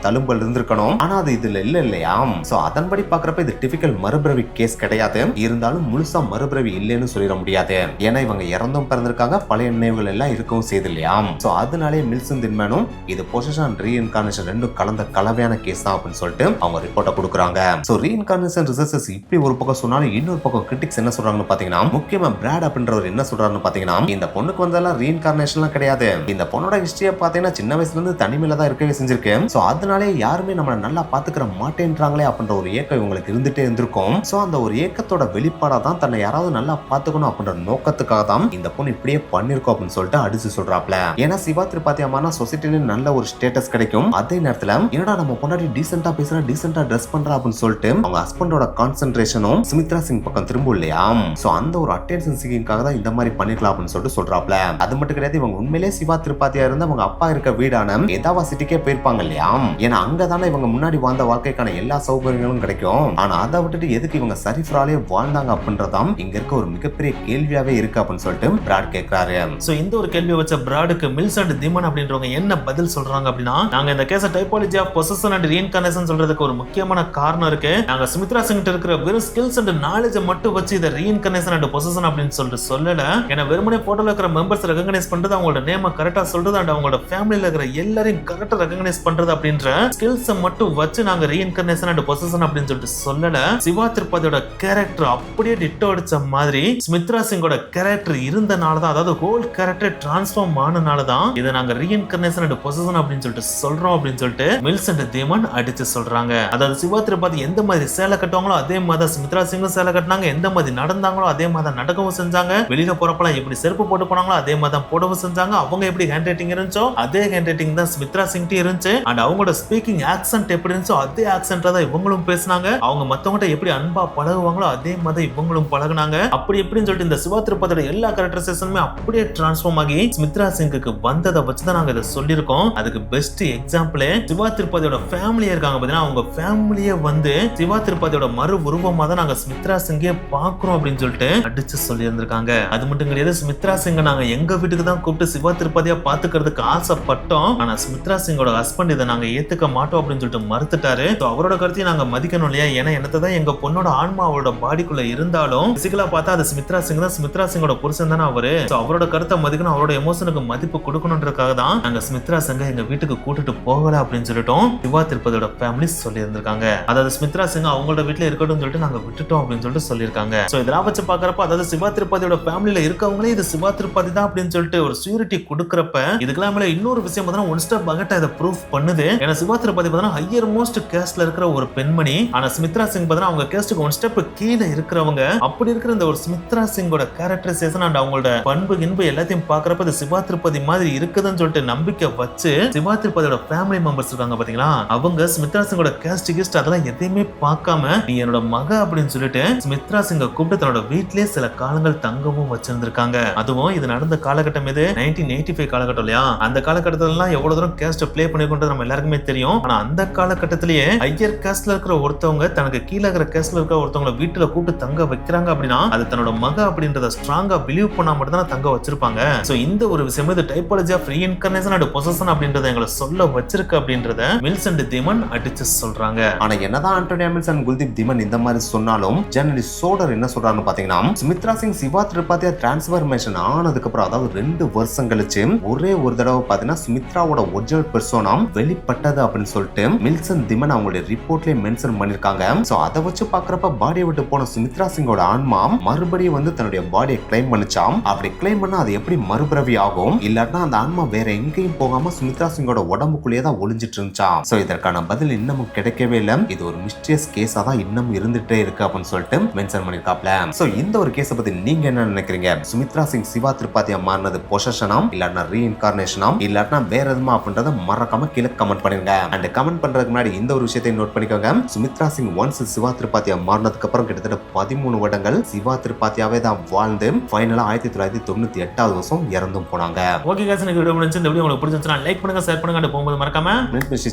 தழும்பல் இருந்திருக்கணும். ஆனா அது இதுல இல்லையா. சோ அதன்படி பாக்குறப்ப இது டிபிக்கல் மறுபிறவி கேஸ் கிடையாது. இருந்தாலும் முழுசா மறுபிறவி இல்லைன்னு சொல்லிட முடியாது. ஏன்னா இவங்க இறந்தும் பிறந்திருக்காங்க, பழைய நினைவுகள் எல்லாம் இருக்கவும் செய்து இல்லையா. சோ அதனாலே மில்ஸும் தின்மேனும் இது பொசஷன் ரீஇன்கார்னேஷன் 2 கலந்த கலவையான கேஸ் தான் அப்படின்னு சொல்லிட்டு அவங்க ரிப்போர்ட்டை கொடுக்குறாங்க. சோ ரீஇன்கார்னேஷன் ரிசர்ச்சர்ஸ் இப்படி ஒரு பக்கம் சொன்னாலும் இன்னொரு பக்கம் கிரிட்டிக்ஸ் என்ன சொல்றாங்கன்னு பாத்தீங்கன்னா, முக்கியமா பிராட் அப்படின்றவர் என்ன சொல்றாருன்னு பாத்தீங்கன்னா, இந்த பொண்ணுக்கு வந்தெல்லாம் ரீஇன்கார்னேஷன்லாம் கிடையாது. இந்த பொண்ணோட ஹிஸ்டரியை பாத்தீங்கன்னா சின்ன வயசுல இருந்து தனிமையில தான் இருக்கவே செஞ்சிருக்கு. சோ அதனாலே யாருமே நம்மள நல்லா பாத்துக்கிற மாட்டேன்றாங்களே அப்படின்ற ஒரு ஏக்கம் இவங்களுக்கு இருந்துட்டே இருந்திருக்கும். சோ அந்த ஒரு ஏக்கத்தோட வெளிப்பாடா தான் தன்னை யாராவது நல்லா பாத்துக்கணும் அப்படின்ற நோக்கத்துக்காக தான் இந்த பொண்ணு இப்படியே பண்ணிருக்கோம் அப்படின்னு சொல்லிட்டு அடிச்சு சொல்றாப்ல. ஏன்னா சிவா திரிபாதி அம்மானா சொசைட்டில நல்ல ஒரு ஸ்டேட்டஸ் கிடைக்கும். அதே நேரத்துல என்னடா நம்ம பொண்டாட்டி டீசென்ட்டா பேசுறா, டீசென்ட்டா ட்ரெஸ் பண்றா அப்படின்னு சொல்லிட்டு அவங்க ஹஸ்பண்டோட கான்சென்ட்ரேஷனும் சுமித்ரா சிங் பக்கம் திரும்ப இல்லையா. சோ அந்த ஒரு அட்டென்ஷன் சீக்கிங்காக தான் இந்த மாதிரி பண்ணிக்கலாம் அப்படின்னு சொல்லிட்டு சொல்றாப்ல. அது மட்டும் கிடையாது, இவங்க உண்மையிலே சிவா திரிபாதியா இருந்து அவங்க அப்பா இருக்க வீடான ஏதாவா சிட்டிக்கே போயிருப்பாங்க இல்லையா. ஏன்னா அங்கதானே இவங்க முன்னாடி வாழ்ந்த வாழ்க்கைக்கான எல்லா சௌகரியங்களும் கிடைக்கும். ஆனா அதை விட்டுட்டு எதுக்கு இவங்க சரிஃப்ராலே வாழ்ந்தாங்க அப்படின்றதாம் இங்க இருக்க ஒரு மிகப்பெரிய கேள்வியாவே இருக்கு அப்படின்னு சொல்லிட்டு பிராட் கேக்குறாரு. சோ இந்த ஒரு கேள்வியை வச்ச பிராடுக்கு மில்ஸ் அண்ட் திமன் அப்படின்றவங்க என்ன பதில் சொல்றாங்க அப்படின்னா, நாங்க இந்த கேஸ typology of possession and reincarnation சொல்றதுக்கு ஒரு முக்கியமான காரணம் இருக்கு. நாங்க சுமித்ரா சிங் கிட்ட இருக்கிற வெறும் ஸ்கில்ஸ் அண்ட் நாலேஜ் மட்டும் வச்சு இத ரீஇன்கார்னேஷன் அண்ட் பொசஷன் அப்படின்னு சொல்லிட்டு சொல்லல. ஏன்னா வெறுமனே போட்டோல இருக்கிற மெம்பர்ஸ் ரெகக்னைஸ் பண்றது, அவங்களோட நேம கரெக்டா சொல்றது அண்ட் அவங்களோட ஃபேமிலில இருக்கிற எல்லாரையும் கரெக்டா ரெகக்னைஸ் பண்றது அப்படின்ற ஸ்கில்ஸ் மட்டும் வச்சு நாங்க ரீஇன்கார்னேஷன் அண்ட் பொசஷன் அப்படின்னு சொல்லிட்டு சொல்லல. சிவா திரிபாதியோட கேரக்டர் அப்படியே டிட்டோ அடிச்ச மாதிரி ஸ்மித்ரா சிங்கோட சிங்கோட கேரக்டர் இருந்தனால தான், அதாவது ஹோல் கேரக்டர் டிரான்ஸ்ஃபார்ம் ஆனனால தான் இதை நாங்க ரீஇன்கார்னேஷன் அண்ட் பொசஷன் அப்படின்னு சொல்லிட்டு சொல்றோம் அப்படின்னு சொல்லிட்டு மில்ஸ் அண்ட் தேமன் அடிச்சு சொல்றாங்க. அதாவது சிவா திரிபாதி எந்த மாதிரி சேலை கட்டுவாங்களோ அதே மாதிரி சுமித்ரா சிங்கும் சேலை கட்டினாங்க, எந்த மாதிரி நடந்தாங்களோ அதே மாதிரி நடக்கவும் செஞ்சாங்க, வெளியில போறப்பலாம் எப்படி செருப்பு போட்டு போனாங்களோ அதே மாதிரி தான் போடவும் செஞ்சாங்க. அவங்க எப்படி ஹேண்ட் ரைட்டிங் இருந்துச்சோ அதே ஹேண்ட் ரைட்டிங் தான் சுமித்ரா சிங் இருந்துச்சு. அண்ட் அவங்களோட ஸ்பீக்கிங் ஆக்சென்ட் எப்படி இருந்துச்சோ அதே ஆக்சென்ட்ல தான் இவங்களும் பேசினாங்க. அவங்க மத்தவங்ககிட்ட எப்படி அன்பா பழகுவாங்களோ அதே மாதிரி இவங்களும் பழகுனாங்க. அப்படி எப்படின்னு சொல்லிட்டு இந்த சிவா திரிபாதியோட எல்லா கேரக்டரைசேஷனுமே அப்படியே டிரான்ஸ்ஃபார்ம் ஆகி சுமித்ரா சிங்குக்கு வந்ததை வச்சுதான் நாங்க இதை சொல்லியிருக்கோம். அதுக்கு பெஸ்ட் எக்ஸாம்பிள் சிவா திரிபாதியோட ஃபேமிலியே இருக்காங்க பாத்தீங்கன்னா, அவங்க ஃபேமிலியே வந்து சிவா திரிபாதியோட மறு உருவமா தான் நாங்க சுமித்ரா சிங்கே பாக்குறோம் அப்படின்னு சொல்லிட்டு அடிச்சு சொல்லி இருந்திருக்காங்க. அது மட்டும் கிடையாது, சுமித்ரா சிங்க நாங்க எங்க வீட்டுக்கு தான் கூப்பிட்டு சிவா திரிபாதியா பாத்துக்கிறதுக்கு ஆசைப்பட்டோம். ஆனா சுமித்ரா சிங்கோட ஹஸ்பண்ட் இதை நாங்க ஏத்துக்க மாட்டோம் அப்படின்னு சொல்லிட்டு மறுத்துட்டாரு. அவரோட கருத்தையும் நாங்க மதிக்கணும் இல்லையா? ஏன்னா என்னதான் எங்க பொண்ணோட ஆன்மா அவரோட பாடிக்குள்ள இருந்தாலும் பிசிக்கலா பார்த்தா அது சுமித்ரா சிங் தான், சுமித்ரா சிங்கோட புருஷன் தானே அவரு. அவரோட கருத்தை மதிக்கணும், அவரோட எமோஷனுக்கு மதிப்பு கொடுக்கணும்ன்றதுக்காக தான் நாங்க சுமித்ரா சிங்க எங்க வீட்டுக்கு கூட்டிட்டு போகல அப்படின்னு சொல்லிட்டோம் சிவா திரிபாதியோட ஃபேமிலி சொல்லி இருந்திருக்காங்க. அதாவது சுமித்ரா சிங் அவங்களோட வீட்டுல இருக்கட்டும் சொல்லிட்டு நாங்க விட்டுட்டோம் அப்படின்னு சொல்லிட்டு சொல்லியிருக்காங்க. சோ இதெல்லாம் வச்சு பாக்குறப்ப அதாவது சிவா திரிபாதியோட ஃபேமிலியில இருக்கவங்களே இது சிவா திரிபாதி தான் அப்படின்னு சொல்லிட்டு ஒரு சியூரிட்டி கொடுக்கறப்ப இதுக்கெல்லாம் மேல இன்னொரு விஷயம் பார்த்தா ஒன் ஸ்டெப் அகட்ட இதை ப்ரூஃப் பண்ணுது. ஏன்னா சிவா திரிபாதி பார்த்தா ஹையர் மோஸ்ட் கேஸ்ட்ல இருக்கிற ஒரு பெண்மணி, ஆனா சுமித்ரா சிங் பார்த்தா அவங்க கேஸ்டுக்கு ஒன் ஸ்டெப் கீழே இருக்கிறவங்க. அப்படி இருக்கிற இந்த ஒரு சுமித்ரா சிங்கோட கேரக்டரைசேஷன் அண்ட் அவங்களோட பண்பு இன்பு எல்லாத்தையும் பாக்குறப்ப இது சிவா திரிபாதி மாதிரி இருக்குதுன்னு சொல்லிட்டு நம்பிக்கை வச்சு சிவா திரிபாதியோட ஃபேமிலி மெம்பர்ஸ் இருக்காங்க பாத்தீங்களா, அவங்க சுமித்ரா சிங்கோட கேஸ்ட் கிஸ்ட் அதெல்லாம் எதையுமே பார்க்காம நீ என்னோட மக அப்படின்னு சொல்லிட்டு சுமித்ரா சிங்க கூப்பிட்டு தன்னோட வீட்லயே சில காலங்கள் தங்கவும் வச்சிருந்திருக்காங்க. அதுவும் இது நடந்த காலகட்டம் இது 1985 காலகட்டம் இல்லையா? அந்த காலகட்டத்துல எல்லாம் எவ்வளவு தூரம் கேஸ்ட் பிளே பண்ணிருக்கோன்றது நம்ம எல்லாருக்குமே தெரியும். ஆனா அந்த காலகட்டத்திலேயே ஹையர் கேஸ்ட்ல இருக்கிற ஒருத்தவங்க தனக்கு கீழே இருக்கிற கேஸ்ட்ல இருக்கிற ஒருத்தவங்க வீட்டுல கூப்பிட்டு தங்க வைக்கிறாங்க அப்படின்னா அது தன்னோட மக அப்படின்றத ஸ்ட்ராங்கா பிலீவ் பண்ணா மட்டும் தான் தங்க வச்சிருப்பாங்க. சோ இந்த ஒரு விஷயம் இது typology of reincarnation and possession அப்படின்றத எங்களை சொல்ல வச்சிருக்கு அப்படின்றத மில்ஸ் அண்ட் தேமன் அடிச்சு சொல்றாங்க. ஆனா என்னதான் ஆண்டோனி மில்ஸ் அண்ட் குல்தீப் திமன் இந்த மாதிரி சொன்னாலும் ஜெர்னலிஸ்ட் சோடர் என்ன சொல்றாருன்னு பாத்தீங்கன்னா, சுமித்ரா சிங் சிவா திரிபாதியா டிரான்ஸ்ஃபர்மேஷன் ஆனதுக்கு அப்புறம் அதாவது 2 வருஷம் கழிச்சு ஒரே ஒரு தடவை பாத்தீங்கன்னா சுமித்ராவோட ஒரிஜினல் பெர்சோனா வெளிப்பட்டது அப்படின்னு சொல்லிட்டு மில்ஸ் அண்ட் திமன் அவங்களுடைய ரிப்போர்ட்லயே மென்ஷன் பண்ணிருக்காங்க. சோ அதை வச்சு பாக்குறப்ப பாடியை விட்டு போன சுமித்ரா சிங்கோட ஆன்மா மறுபடியும் வந்து தன்னுடைய பாடியை கிளைம் பண்ணிச்சாம். அப்படி கிளைம் பண்ணா அது எப்படி மறுபிறவி ஆகும், இல்லாட்டா அந்த ஆன்மா வேற எங்கேயும் போகாம சுமித்ரா சிங்கோட உடம்புக்குள்ளேயே தான் ஒளிஞ்சிட்டு இருந்துச்சா. சோ இதற்கான பதில் இன்னமும் கிடைக்கவே இல்லை. இது ஒரு மிஸ்டீரியஸ் கேஸா தான் இன்னும் இருந்துட்டே இருக்கு அப்படின்னு சொல்லிட்டு மென்ஷன் பண்ணிருக்காப்ல. சோ இந்த ஒரு கேஸை பத்தி நீங்க என்ன நினைக்கிறீங்க? சுமித்ரா சிங் சிவா திரிபாதியா மாறினது பொசஷனா இல்லாட்டா ரீஇன்கார்னேஷனா இல்லாட்டா வேற எதுமா அப்படின்றத மறக்காம கீழே கமெண்ட் பண்ணுங்க. அண்ட் கமெண்ட் பண்றதுக்கு முன்னாடி இந்த ஒரு விஷயத்தை நோட் பண்ணிக்கோங்க. சுமித்ரா சிங் ஒன்ஸ் சிவா திரிபாதியா மாறினதுக்கு அப்புறம் கிட்டத்தட்ட 13 வருடங்கள் சிவா திரிபாதியாவே தான் வாழ்ந்து ஃபைனலா 1998 வருஷம் இறந்தும் போனாங்க. ஓகே गाइस, இந்த வீடியோ முடிஞ்சு. இந்த வீடியோ உங்களுக்கு பிடிச்சிருந்தா லைக் பண்ணுங்க, ஷேர் பண்ணுங்க, போகும்போது மறக்காம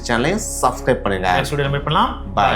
சேனலை சப்ஸ்கிரைப் பண்ணுங்க. நெக்ஸ்ட் வீடியோல மீட் பண்ணலாம். பை.